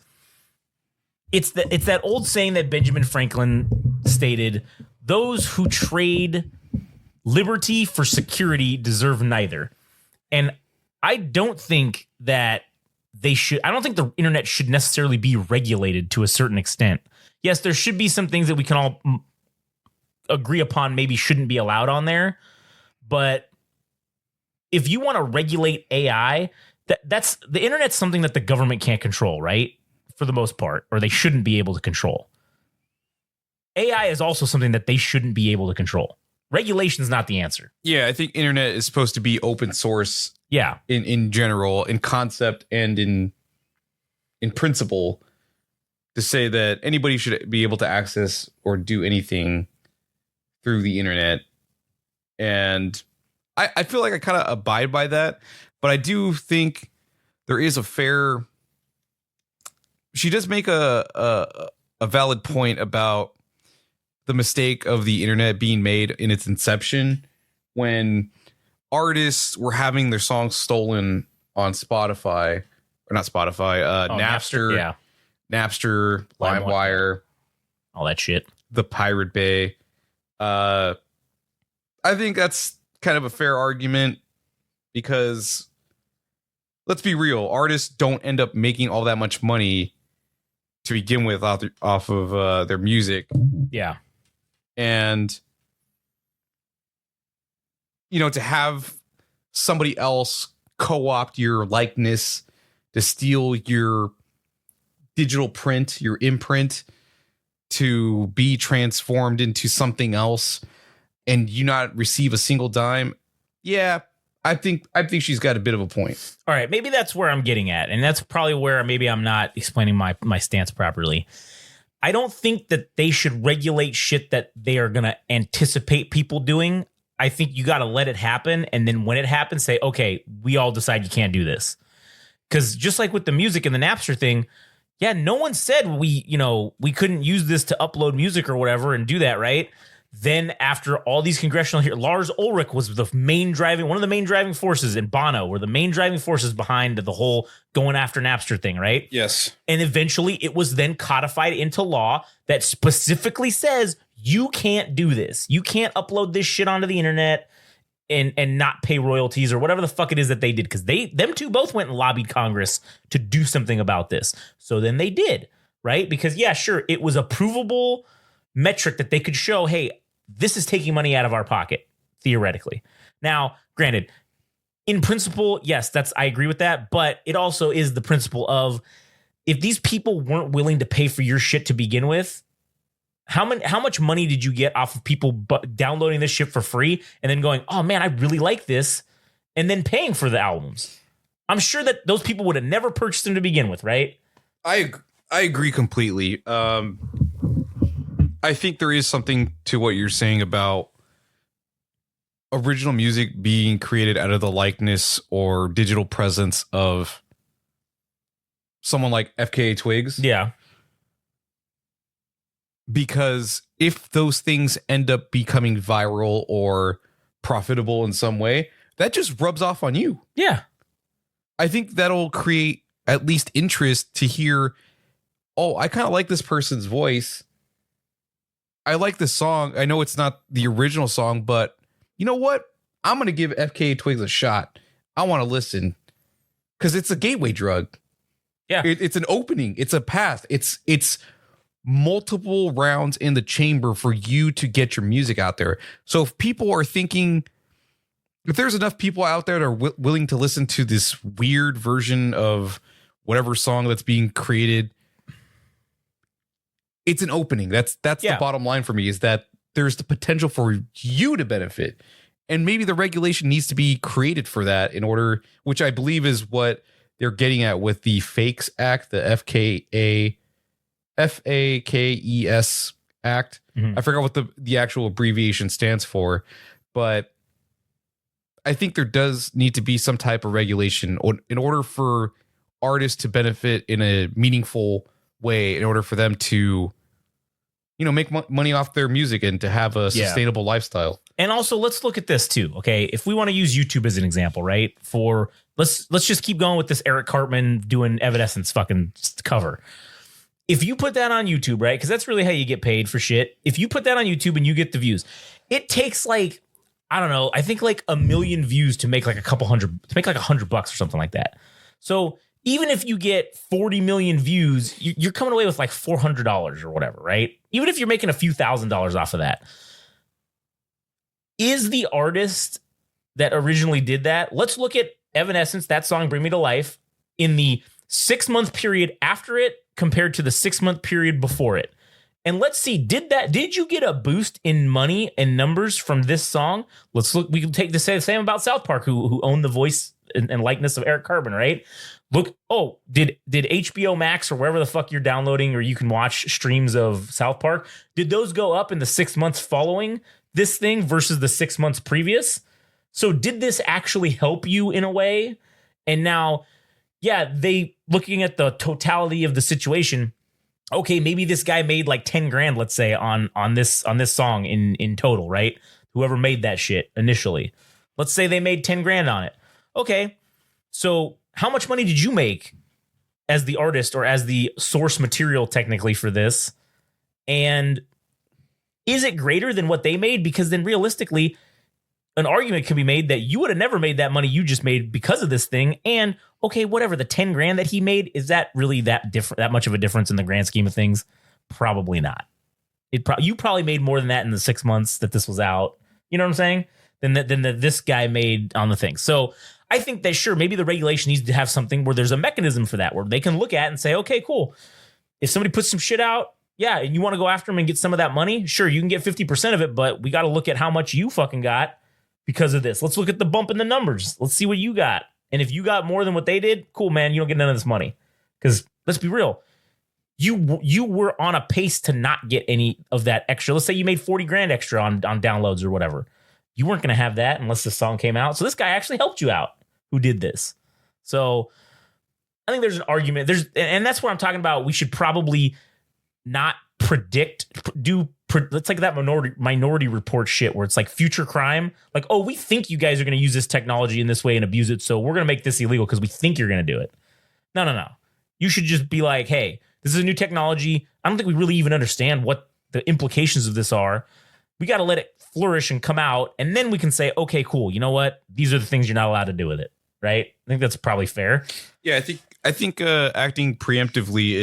it's that old saying that Benjamin Franklin stated, those who trade liberty for security deserve neither. And I don't think that I don't think the internet should necessarily be regulated to a certain extent. Yes, there should be some things that we can all agree upon maybe shouldn't be allowed on there. But if you want to regulate AI, that's the internet's something that the government can't control, right? For the most part, or they shouldn't be able to control. AI is also something that they shouldn't be able to control. Regulation is not the answer. Yeah, I think internet is supposed to be open source. Yeah, in general, in concept and in principle, to say that anybody should be able to access or do anything through the internet. And I feel like I kind of abide by that, but I do think there is a fair. She does make a valid point about the mistake of the internet being made in its inception when artists were having their songs stolen on Spotify, or not Spotify, Napster, Napster, LimeWire, all that shit, the Pirate Bay. I think that's kind of a fair argument because let's be real, artists don't end up making all that much money to begin with off of their music. Yeah. And, you know, to have somebody else co-opt your likeness, to steal your digital print, your imprint, to be transformed into something else, and you not receive a single dime. Yeah, I think she's got a bit of a point. All right, maybe that's where I'm getting at, and that's probably where maybe I'm not explaining my stance properly. I don't think that they should regulate shit that they are going to anticipate people doing. I think you got to let it happen. And then when it happens, say, okay, we all decide you can't do this. Because just like with the music and the Napster thing, yeah, no one said we couldn't use this to upload music or whatever and do that, right? Then after all these congressional here, Lars Ulrich was one of the main driving forces, and Bono were the main driving forces behind the whole going after Napster thing, right? Yes. And eventually it was then codified into law that specifically says you can't do this. You can't upload this shit onto the internet and not pay royalties or whatever the fuck it is that they did, because them two both went and lobbied Congress to do something about this. So then they did, right? Because yeah, sure, it was a provable metric that they could show, hey, this is taking money out of our pocket, theoretically. Now, granted, in principle, yes, I agree with that, but it also is the principle of if these people weren't willing to pay for your shit to begin with, how much money did you get off of people downloading this shit for free and then going, oh man, I really like this, and then paying for the albums? I'm sure that those people would have never purchased them to begin with, right? I agree completely. I think there is something to what you're saying about original music being created out of the likeness or digital presence of someone like FKA Twigs. Yeah. Because if those things end up becoming viral or profitable in some way, that just rubs off on you. Yeah. I think that'll create at least interest to hear, oh, I kind of like this person's voice. I like this song. I know it's not the original song, but you know what? I'm going to give FKA Twigs a shot. I want to listen because it's a gateway drug. Yeah. It's an opening. It's a path. It's multiple rounds in the chamber for you to get your music out there. So if people are thinking, if there's enough people out there that are willing to listen to this weird version of whatever song that's being created, it's an opening. That's the bottom line for me, is that there's the potential for you to benefit. And maybe the regulation needs to be created for that in order, which I believe is what they're getting at with the Fakes Act, the FAKES Act. Mm-hmm. I forgot what the actual abbreviation stands for, but I think there does need to be some type of regulation in order for artists to benefit in a meaningful way, in order for them to, make money off their music and to have a sustainable lifestyle. And also, let's look at this too. Okay, if we want to use YouTube as an example, right? Let's just keep going with this Eric Cartman doing Evanescence fucking cover. If you put that on YouTube, right? Because that's really how you get paid for shit. If you put that on YouTube and you get the views, it takes like, I don't know, I think like 1 million views to make like $100 or something like that. So even if you get 40 million views, you're coming away with like $400 or whatever, right? Even if you're making a few $1,000s off of that. Is the artist that originally did that? Let's look at Evanescence, that song, Bring Me to Life, in the 6-month period after it compared to the 6-month period before it. And let's see, did you get a boost in money and numbers from this song? Let's look, we can take the same about South Park, who owned the voice and likeness of Eric Cartman, right? Look, did HBO Max or wherever the fuck you're downloading or you can watch streams of South Park, did those go up in the 6 months following this thing versus the 6 months previous? So did this actually help you in a way? And now, yeah, looking at the totality of the situation, okay, maybe this guy made like 10 grand, let's say, on this song in total, right? Whoever made that shit initially. Let's say they made 10 grand on it. Okay. So how much money did you make as the artist or as the source material technically for this? And is it greater than what they made? Because then realistically, an argument can be made that you would have never made that money you just made because of this thing. And okay, whatever, the 10 grand that he made, is that really that much of a difference in the grand scheme of things? Probably not. You probably made more than that in the 6 months that this was out. You know what I'm saying? Than this guy made on the thing. So I think that sure, maybe the regulation needs to have something where there's a mechanism for that, where they can look at and say, okay, cool. If somebody puts some shit out, yeah, and you want to go after them and get some of that money, sure, you can get 50% of it, but we got to look at how much you fucking got because of this. Let's look at the bump in the numbers. Let's see what you got. And if you got more than what they did, cool, man, you don't get none of this money. Because let's be real, you were on a pace to not get any of that extra. Let's say you made 40 grand extra on downloads or whatever. You weren't going to have that unless this song came out. So this guy actually helped you out who did this. So I think there's an argument. And that's what I'm talking about. We should probably not it's like that minority report shit where it's like future crime. Like, oh, we think you guys are going to use this technology in this way and abuse it, so we're going to make this illegal because we think you're going to do it. No. You should just be like, hey, this is a new technology. I don't think we really even understand what the implications of this are. We got to let it flourish and come out, and then we can say, okay, cool. You know what? These are the things you're not allowed to do with it, right? I think that's probably fair. Yeah, I think acting preemptively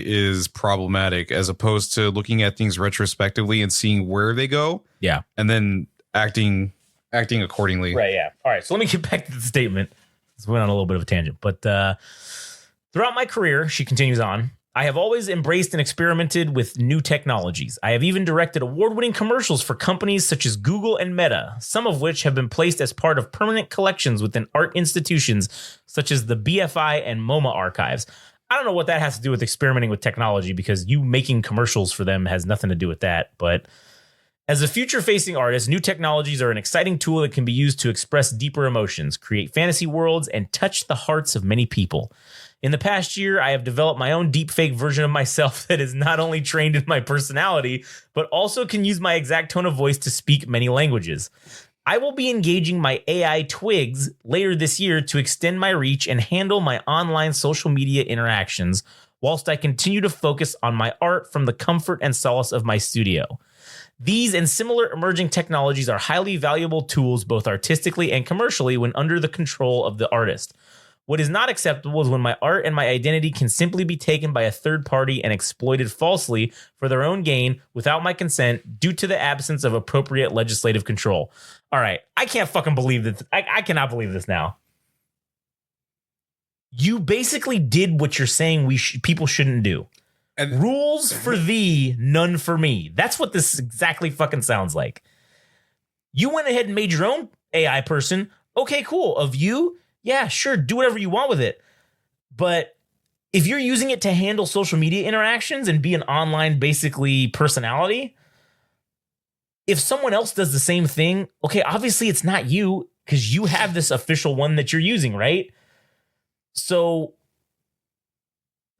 is problematic as opposed to looking at things retrospectively and seeing where they go. Yeah, and then acting accordingly. Right. Yeah. All right. So let me get back to the statement. This went on a little bit of a tangent, but throughout my career, she continues on, I have always embraced and experimented with new technologies. I have even directed award-winning commercials for companies such as Google and Meta, some of which have been placed as part of permanent collections within art institutions such as the BFI and MoMA archives. I don't know what that has to do with experimenting with technology, because you making commercials for them has nothing to do with that. But as a future-facing artist, new technologies are an exciting tool that can be used to express deeper emotions, create fantasy worlds, and touch the hearts of many people. In the past year, I have developed my own deepfake version of myself that is not only trained in my personality, but also can use my exact tone of voice to speak many languages. I will be engaging my AI Twigs later this year to extend my reach and handle my online social media interactions, whilst I continue to focus on my art from the comfort and solace of my studio. These and similar emerging technologies are highly valuable tools, both artistically and commercially, when under the control of the artist. What is not acceptable is when my art and my identity can simply be taken by a third party and exploited falsely for their own gain without my consent due to the absence of appropriate legislative control. All right, I can't fucking believe this. I cannot believe this now. You basically did what you're saying people shouldn't do. And rules for thee, none for me. That's what this exactly fucking sounds like. You went ahead and made your own AI person. Okay, cool. Of you, yeah, sure, do whatever you want with it. But if you're using it to handle social media interactions and be an online, basically, personality, if someone else does the same thing, okay, obviously it's not you, because you have this official one that you're using, right? So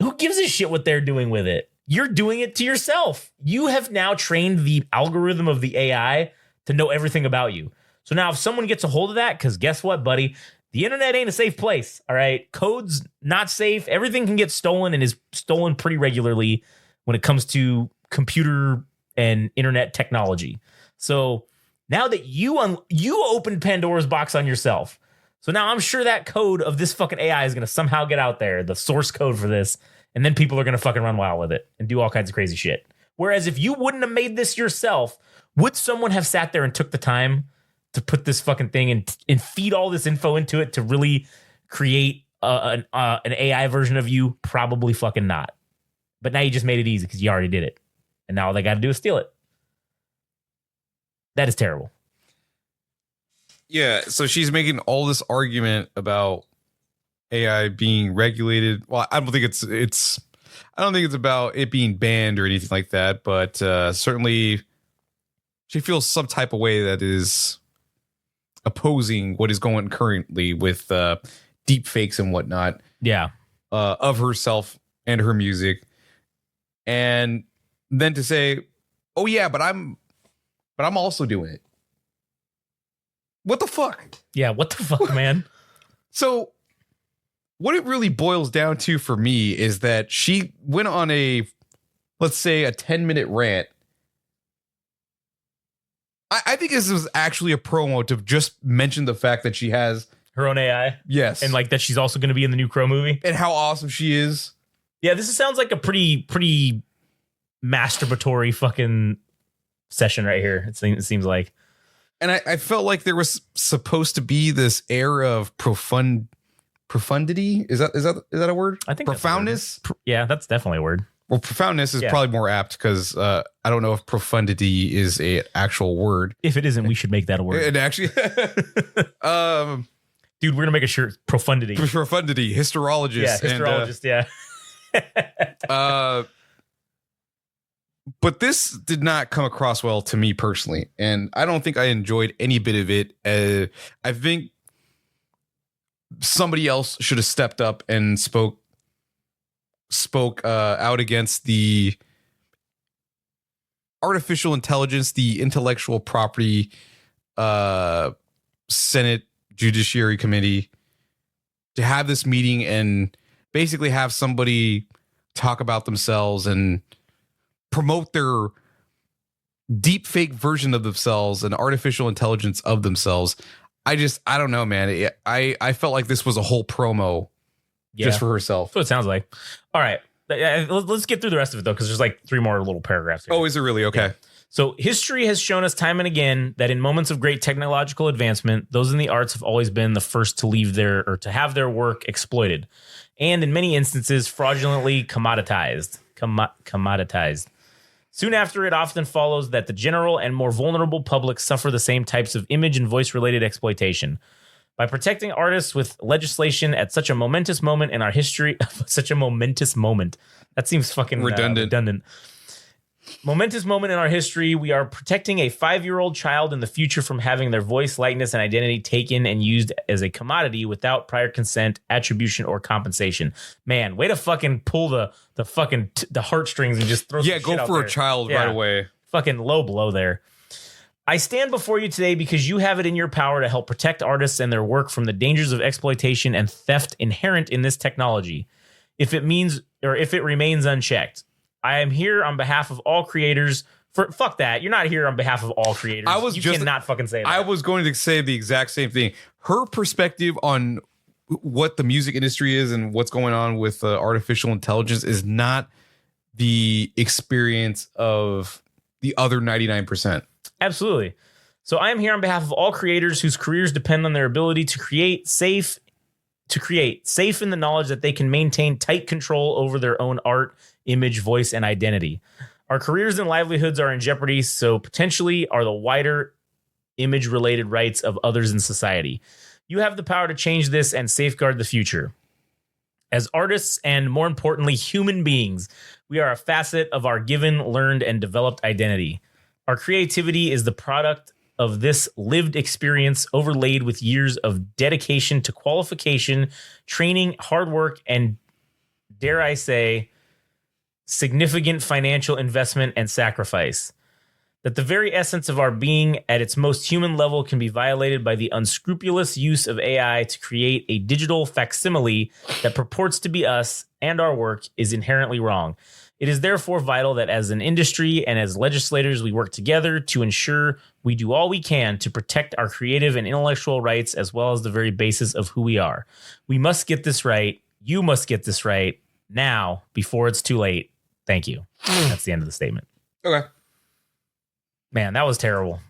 who gives a shit what they're doing with it? You're doing it to yourself. You have now trained the algorithm of the AI to know everything about you. So now if someone gets a hold of that, because guess what, buddy? The internet ain't a safe place, all right? Code's not safe. Everything can get stolen and is stolen pretty regularly when it comes to computer and internet technology. So now that you opened Pandora's box on yourself, so now I'm sure that code of this fucking AI is going to somehow get out there, the source code for this, and then people are going to fucking run wild with it and do all kinds of crazy shit. Whereas if you wouldn't have made this yourself, would someone have sat there and took the time to put this fucking thing and feed all this info into it to really create an AI version of you? Probably fucking not. But now you just made it easy because you already did it. And now all they got to do is steal it. That is terrible. Yeah, so she's making all this argument about AI being regulated. Well, I don't think it's about it being banned or anything like that, but certainly she feels some type of way that is opposing what is going currently with deep fakes and whatnot. Yeah. Of herself and her music. And then to say, oh yeah, but I'm also doing it. What the fuck? Yeah, what the fuck, man? So what it really boils down to for me is that she went on let's say a 10-minute rant. I think this was actually a promo to just mention the fact that she has her own AI. Yes. And like that she's also going to be in the new Crow movie. And how awesome she is. Yeah, this sounds like a pretty masturbatory fucking session right here. It seems like. And I felt like there was supposed to be this air of profundity. Is that a word? I think profoundness. Yeah, that's definitely a word. Well, profoundness is probably more apt because I don't know if profundity is a actual word. If it isn't, we should make that a word. It actually, dude, we're gonna make a shirt. Profundity, historiologist. Yeah, historiologist. Yeah. But this did not come across well to me personally, and I don't think I enjoyed any bit of it. I think somebody else should have stepped up and spoke spoke out against the artificial intelligence, the intellectual property Senate Judiciary Committee, to have this meeting and basically have somebody talk about themselves and promote their deep fake version of themselves and artificial intelligence of themselves. I don't know, man. I felt like this was a whole promo just for herself. That's what it sounds like. All right. Let's get through the rest of it, though, because there's like 3 more little paragraphs here. Oh, is it really? Okay. Yeah. So history has shown us time and again that in moments of great technological advancement, those in the arts have always been the first to leave to have their work exploited, and in many instances, fraudulently commoditized. Commoditized. Soon after, it often follows that the general and more vulnerable public suffer the same types of image and voice-related exploitation. By protecting artists with legislation at such a momentous moment in our history, such a momentous moment. That seems fucking redundant. Momentous moment in our history, we are protecting a 5-year-old child in the future from having their voice, likeness, and identity taken and used as a commodity without prior consent, attribution, or compensation. Man, way to fucking pull the heartstrings and just throw some shit go out for there. a child right away. Fucking low blow there. I stand before you today because you have it in your power to help protect artists and their work from the dangers of exploitation and theft inherent in this technology. If it remains unchecked. I am here on behalf of all creators. Fuck that. You're not here on behalf of all creators. You cannot fucking say that. I was going to say the exact same thing. Her perspective on what the music industry is and what's going on with artificial intelligence is not the experience of the other 99%. Absolutely. So I am here on behalf of all creators whose careers depend on their ability to create safe in the knowledge that they can maintain tight control over their own art, image, voice, and identity. Our careers and livelihoods are in jeopardy, so potentially are the wider image-related rights of others in society. You have the power to change this and safeguard the future. As artists and, more importantly, human beings, we are a facet of our given, learned, and developed identity. Our creativity is the product of this lived experience overlaid with years of dedication to qualification, training, hard work, and, dare I say, significant financial investment and sacrifice. That the very essence of our being at its most human level can be violated by the unscrupulous use of AI to create a digital facsimile that purports to be us and our work is inherently wrong. It is therefore vital that as an industry and as legislators, we work together to ensure we do all we can to protect our creative and intellectual rights as well as the very basis of who we are. We must get this right. You must get this right now before it's too late. Thank you. That's the end of the statement. Okay. Man, that was terrible.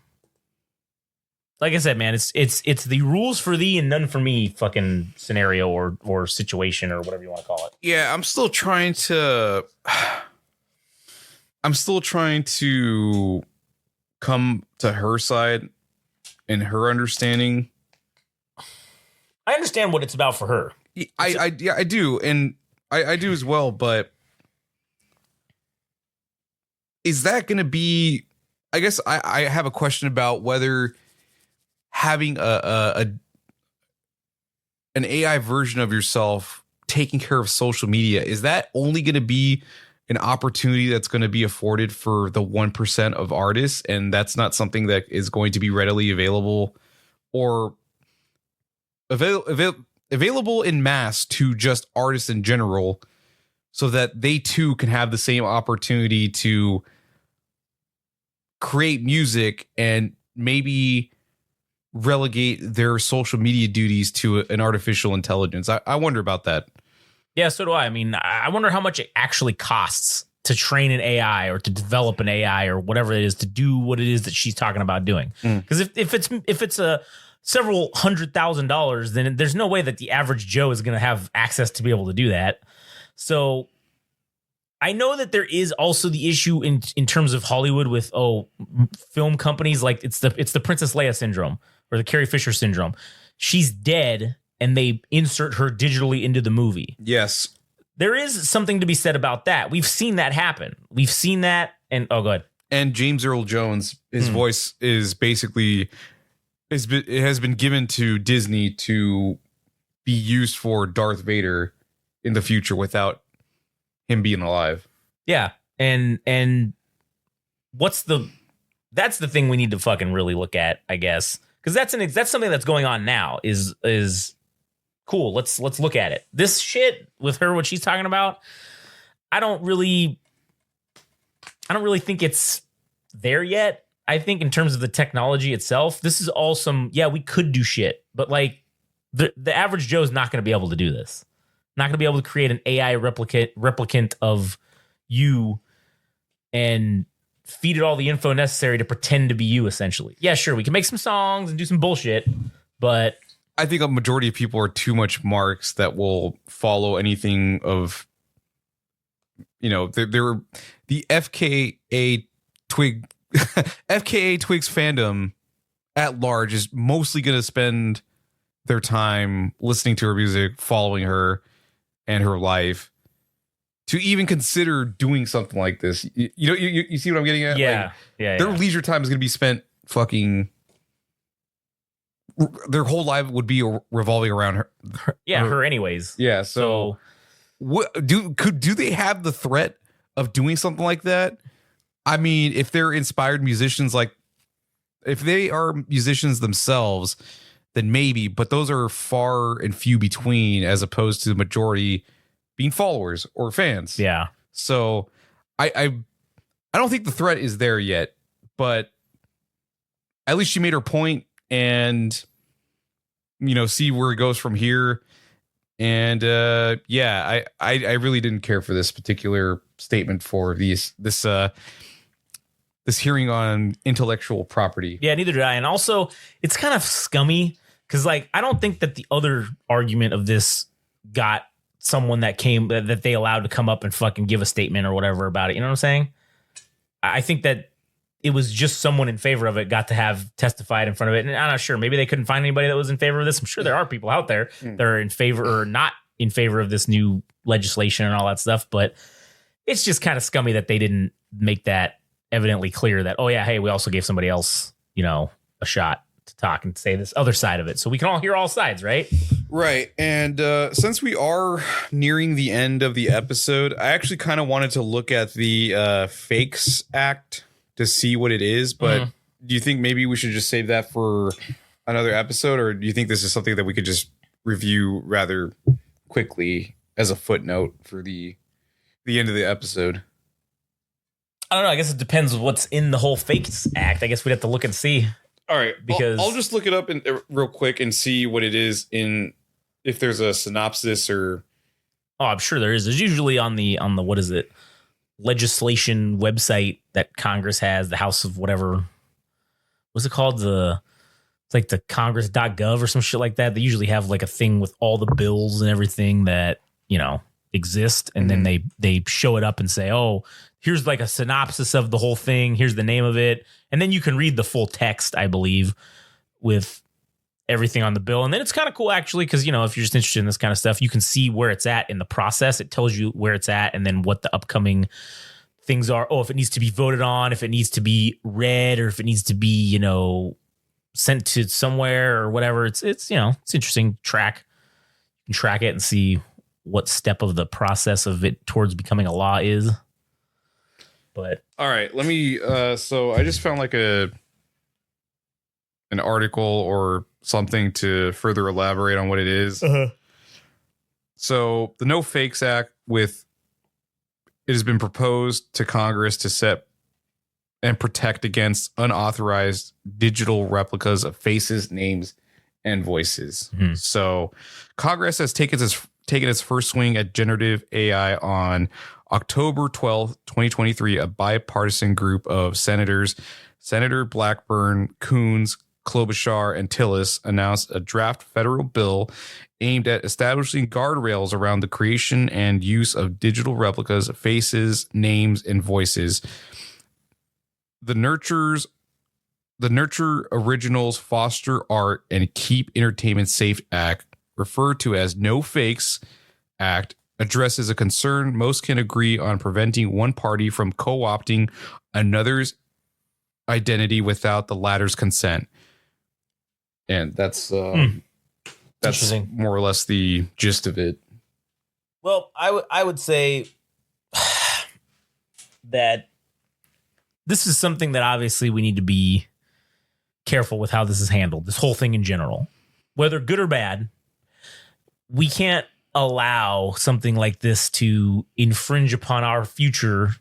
Like I said, man, it's the rules for thee and none for me fucking scenario or situation or whatever you want to call it. Yeah, I'm still trying to come to her side and her understanding. I understand what it's about for her. I do, and I do as well, but is that going to be? I guess I have a question about whether having an AI version of yourself taking care of social media, is that only going to be an opportunity that's going to be afforded for the 1% of artists, and that's not something that is going to be readily available or available in mass to just artists in general, so that they too can have the same opportunity to create music and maybe relegate their social media duties to an artificial intelligence? I wonder about that. Yeah, so do I. I mean, I wonder how much it actually costs to train an AI or to develop an AI or whatever it is to do what it is that she's talking about doing. Because if it's a several $100,000, then there's no way that the average Joe is going to have access to be able to do that. So I know that there is also the issue in terms of Hollywood with film companies, like it's the Princess Leia syndrome or the Carrie Fisher syndrome. She's dead and they insert her digitally into the movie. Yes. There is something to be said about that. We've seen that happen. We've seen that and go ahead. And James Earl Jones, his voice is basically it has been given to Disney to be used for Darth Vader in the future without him being alive. Yeah. And that's the thing we need to fucking really look at, I guess. Because that's something that's going on now is cool. Let's look at it. This shit with her, what she's talking about, I don't really think it's there yet. I think in terms of the technology itself, this is all we could do shit, but like the average Joe is not going to be able to do this. Not going to be able to create an AI replicant of you and feed it all the info necessary to pretend to be you, essentially. Yeah, sure, we can make some songs and do some bullshit, but I think a majority of people are too much marks that will follow anything of, they're the FKA Twig FKA Twigs fandom at large is mostly going to spend their time listening to her music, following her and her life, to even consider doing something like this. You see what I'm getting at? Yeah. Their leisure time is going to be spent fucking. Their whole life would be revolving around her. Her anyways. Yeah. So what do they have the threat of doing something like that? I mean, if they're inspired musicians, like if they are musicians themselves, then maybe, but those are far and few between as opposed to the majority being followers or fans. Yeah. So I don't think the threat is there yet, but at least she made her point and, see where it goes from here. And I really didn't care for this particular statement for this hearing on intellectual property. Yeah, neither did I. And also, it's kind of scummy because, like, I don't think that the other argument of this got someone that they allowed to come up and fucking give a statement or whatever about it. You know what I'm saying? I think that it was just someone in favor of it got to have testified in front of it. And I'm not sure. Maybe they couldn't find anybody that was in favor of this. I'm sure there are people out there that are in favor or not in favor of this new legislation and all that stuff. But it's just kind of scummy that they didn't make that evidently clear that, oh yeah, hey, we also gave somebody else, a shot to talk and say this other side of it. So we can all hear all sides, right? Right. And since we are nearing the end of the episode, I actually kind of wanted to look at the Fakes Act to see what it is. But do you think maybe we should just save that for another episode? Or do you think this is something that we could just review rather quickly as a footnote for the end of the episode? I don't know. I guess it depends what's in the whole Fakes Act. I guess we'd have to look and see. All right, because I'll just look it up real quick and see what it is if there's a synopsis or. Oh, I'm sure there is. There's usually on the what is it, legislation website that Congress has, the House of whatever. What's it called? It's like the Congress.gov or some shit like that. They usually have like a thing with all the bills and everything that exist, and then they show it up and say, oh, here's like a synopsis of the whole thing, here's the name of it, and then you can read the full text, I believe, with everything on the bill. And then it's kind of cool actually, because if you're just interested in this kind of stuff, you can see where it's at in the process. It tells you where it's at and then what the upcoming things are. Oh, if it needs to be voted on, if it needs to be read, or if it needs to be sent to somewhere or whatever. It's interesting. You can track it and see what step of the process of it towards becoming a law is. But all right, let me so I just found like an article or something to further elaborate on what it is. So the No Fakes Act it has been proposed to Congress to set and protect against unauthorized digital replicas of faces, names, and voices. So Congress has taken its first swing at generative AI on October 12th, 2023. A bipartisan group of senators, Senator Blackburn, Coons, Klobuchar, and Tillis, announced a draft federal bill aimed at establishing guardrails around the creation and use of digital replicas of faces, names, and voices. The Nurture Originals, Foster Art, and Keep Entertainment Safe Act, referred to as No Fakes Act, addresses a concern most can agree on preventing one party from co-opting another's identity without the latter's consent. And that's more or less the gist of it. Well, I would say that this is something that obviously we need to be careful with how this is handled, this whole thing in general, whether good or bad. We can't allow something like this to infringe upon our future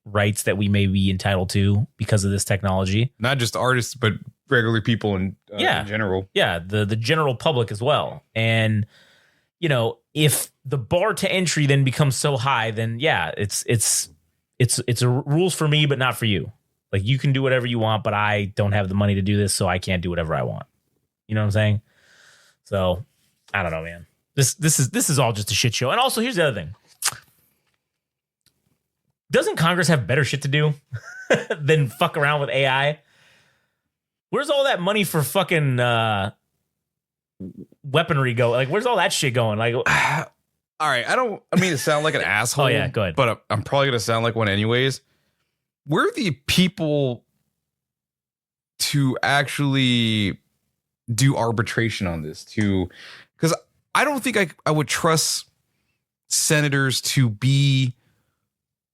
rights that we may be entitled to because of this technology. Not just artists, but regular people in general. Yeah, the general public as well. And, you know, if the bar to entry then becomes so high, then yeah, it's a rules for me, but not for you. Like, you can do whatever you want, but I don't have the money to do this, so I can't do whatever I want. You know what I'm saying? So I don't know, man. This is all just a shit show. And also, here's the other thing. Doesn't Congress have better shit to do than fuck around with AI? Where's all that money for fucking weaponry go? Like, where's all that shit going? Like, all right, I mean to sound like an asshole. Oh yeah, go ahead. But I'm probably gonna sound like one anyways. We're the people to actually do arbitration on this, because I don't think I would trust senators to be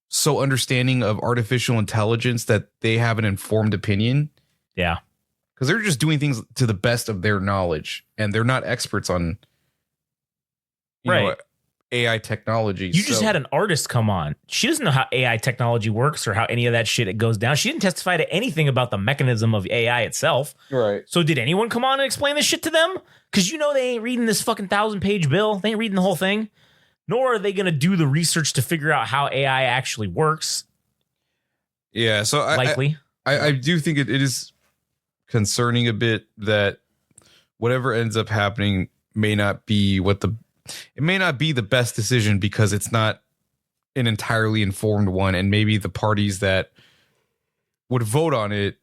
so understanding of artificial intelligence that they have an informed opinion. Yeah. Because they're just doing things to the best of their knowledge, and they're not experts on you know, AI technology. You just had an artist come on. She doesn't know how AI technology works or how any of that shit it goes down. She didn't testify to anything about the mechanism of AI itself. Right. So did anyone come on and explain this shit to them? Because you know they ain't reading this fucking 1,000-page bill. They ain't reading the whole thing. Nor are they going to do the research to figure out how AI actually works. Yeah, so likely. I do think it is concerning a bit that whatever ends up happening may not be the best decision, because it's not an entirely informed one, and maybe the parties that would vote on it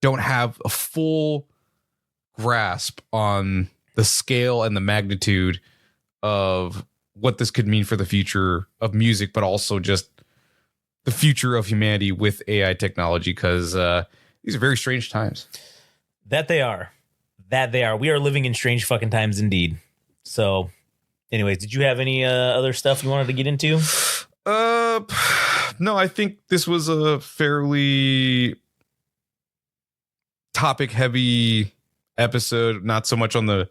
don't have a full grasp on the scale and the magnitude of what this could mean for the future of music, but also just the future of humanity with AI technology, because these are very strange times. That they are. We are living in strange fucking times indeed. So, anyways, did you have any other stuff you wanted to get into? No, I think this was a fairly topic-heavy episode. Not so much on the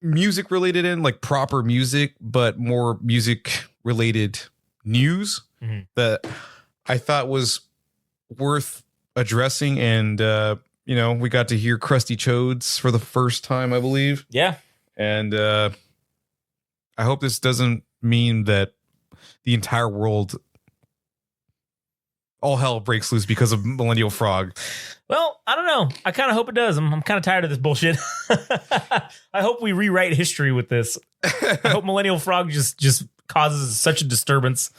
music-related end, like proper music, but more music-related news that I thought was worth addressing. And, we got to hear Crusty Chodes for the first time, I believe. Yeah. And I hope this doesn't mean that the entire world, all hell breaks loose because of Millennial Frog. Well, I don't know. I kind of hope it does. I'm kind of tired of this bullshit. I hope we rewrite history with this. I hope Millennial Frog just causes such a disturbance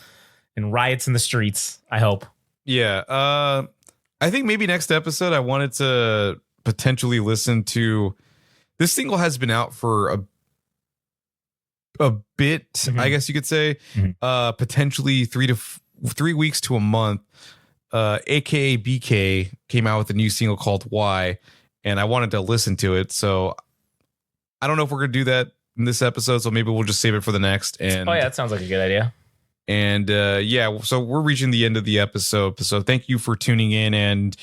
and riots in the streets. I hope. Yeah. I think maybe next episode I wanted to potentially listen to. This single has been out for a bit, I guess you could say, potentially 3 weeks to a month. AKA BK came out with a new single called Why, and I wanted to listen to it. So I don't know if we're going to do that in this episode, so maybe we'll just save it for the next. And oh yeah, that sounds like a good idea. And so we're reaching the end of the episode. So thank you for tuning in, and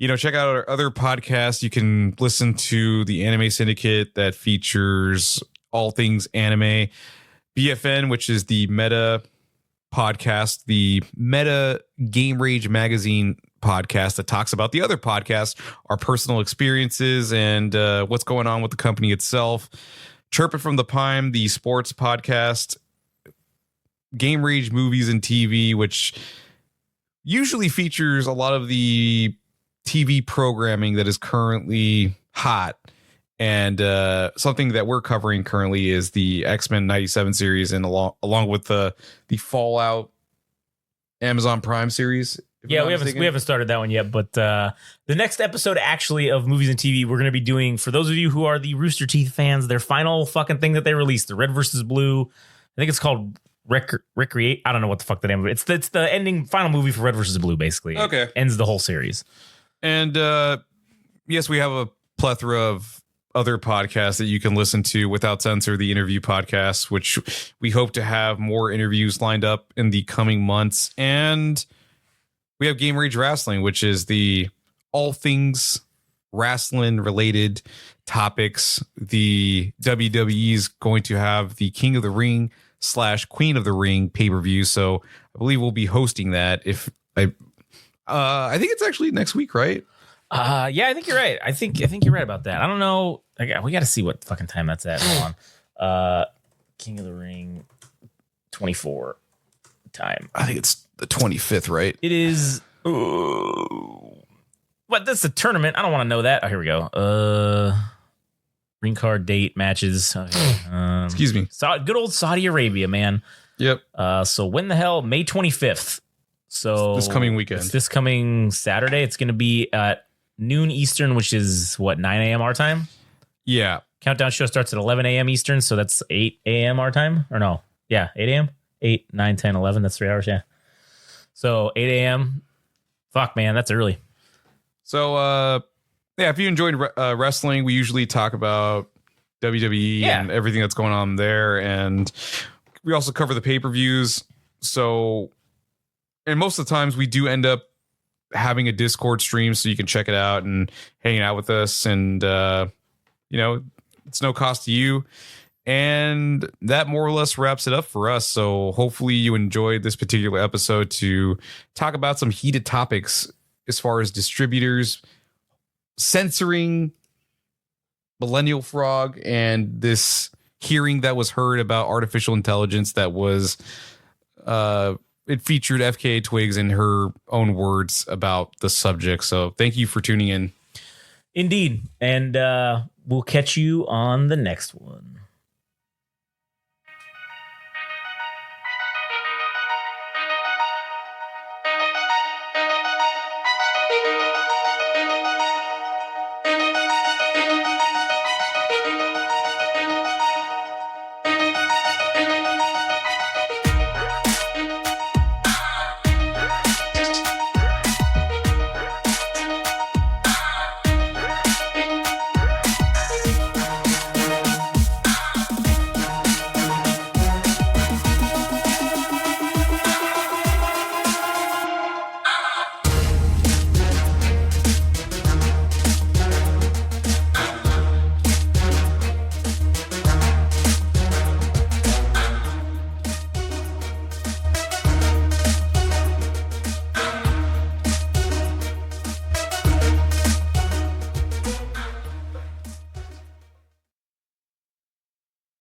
check out our other podcasts. You can listen to the Anime Syndicate that features all things anime, BFN, which is the Meta podcast, the Meta Game Rage magazine podcast that talks about the other podcasts, our personal experiences, and what's going on with the company itself. Chirp It From the Pine, the sports podcast, Game Rage Movies and TV, which usually features a lot of the TV programming that is currently hot. And something that we're covering currently is the X-Men 97 series, and along with the Fallout Amazon Prime series. Yeah, we haven't started that one yet, but the next episode actually of Movies and TV, we're going to be doing, for those of you who are the Rooster Teeth fans, their final fucking thing that they released, the Red versus Blue. I think it's called Recreate. I don't know what the fuck the name of it. It's the ending final movie for Red versus Blue, basically. Okay. Ends the whole series. And yes, we have a plethora of other podcasts that you can listen to without censor, the interview podcast, which we hope to have more interviews lined up in the coming months. And we have Game Rage Wrestling, which is the all things wrestling related topics. The WWE is going to have the King of the Ring / Queen of the Ring pay-per-view. So I believe we'll be hosting that. If I think it's actually next week, right? Yeah, I think you're right. I think you're right about that. I don't know. We got to see what fucking time that's at. Hold on. King of the Ring 24 time. I think it's the 25th, right? It is. What? That's the tournament. I don't want to know that. Oh, here we go. Ring card date matches. Okay. Excuse me. Good old Saudi Arabia, man. Yep. So when the hell? May 25th. So this coming weekend. This coming Saturday. It's going to be at noon Eastern, which is what, 9 a.m. our time? Yeah. Countdown show starts at 11 a.m. Eastern, so that's 8 a.m. our time? Or no? Yeah, 8 a.m.? 8, 9, 10, 11. That's 3 hours, yeah. So 8 a.m. Fuck, man, that's early. So, yeah, if you enjoyed wrestling, we usually talk about WWE and everything that's going on there. And we also cover the pay-per-views. So, and most of the times we do end up having a Discord stream so you can check it out and hanging out with us. And, it's no cost to you. And that more or less wraps it up for us. So hopefully you enjoyed this particular episode to talk about some heated topics as far as distributors censoring Millennial Frog and this hearing that was heard about artificial intelligence that was it featured FKA Twigs in her own words about the subject. So thank you for tuning in. Indeed. And we'll catch you on the next one.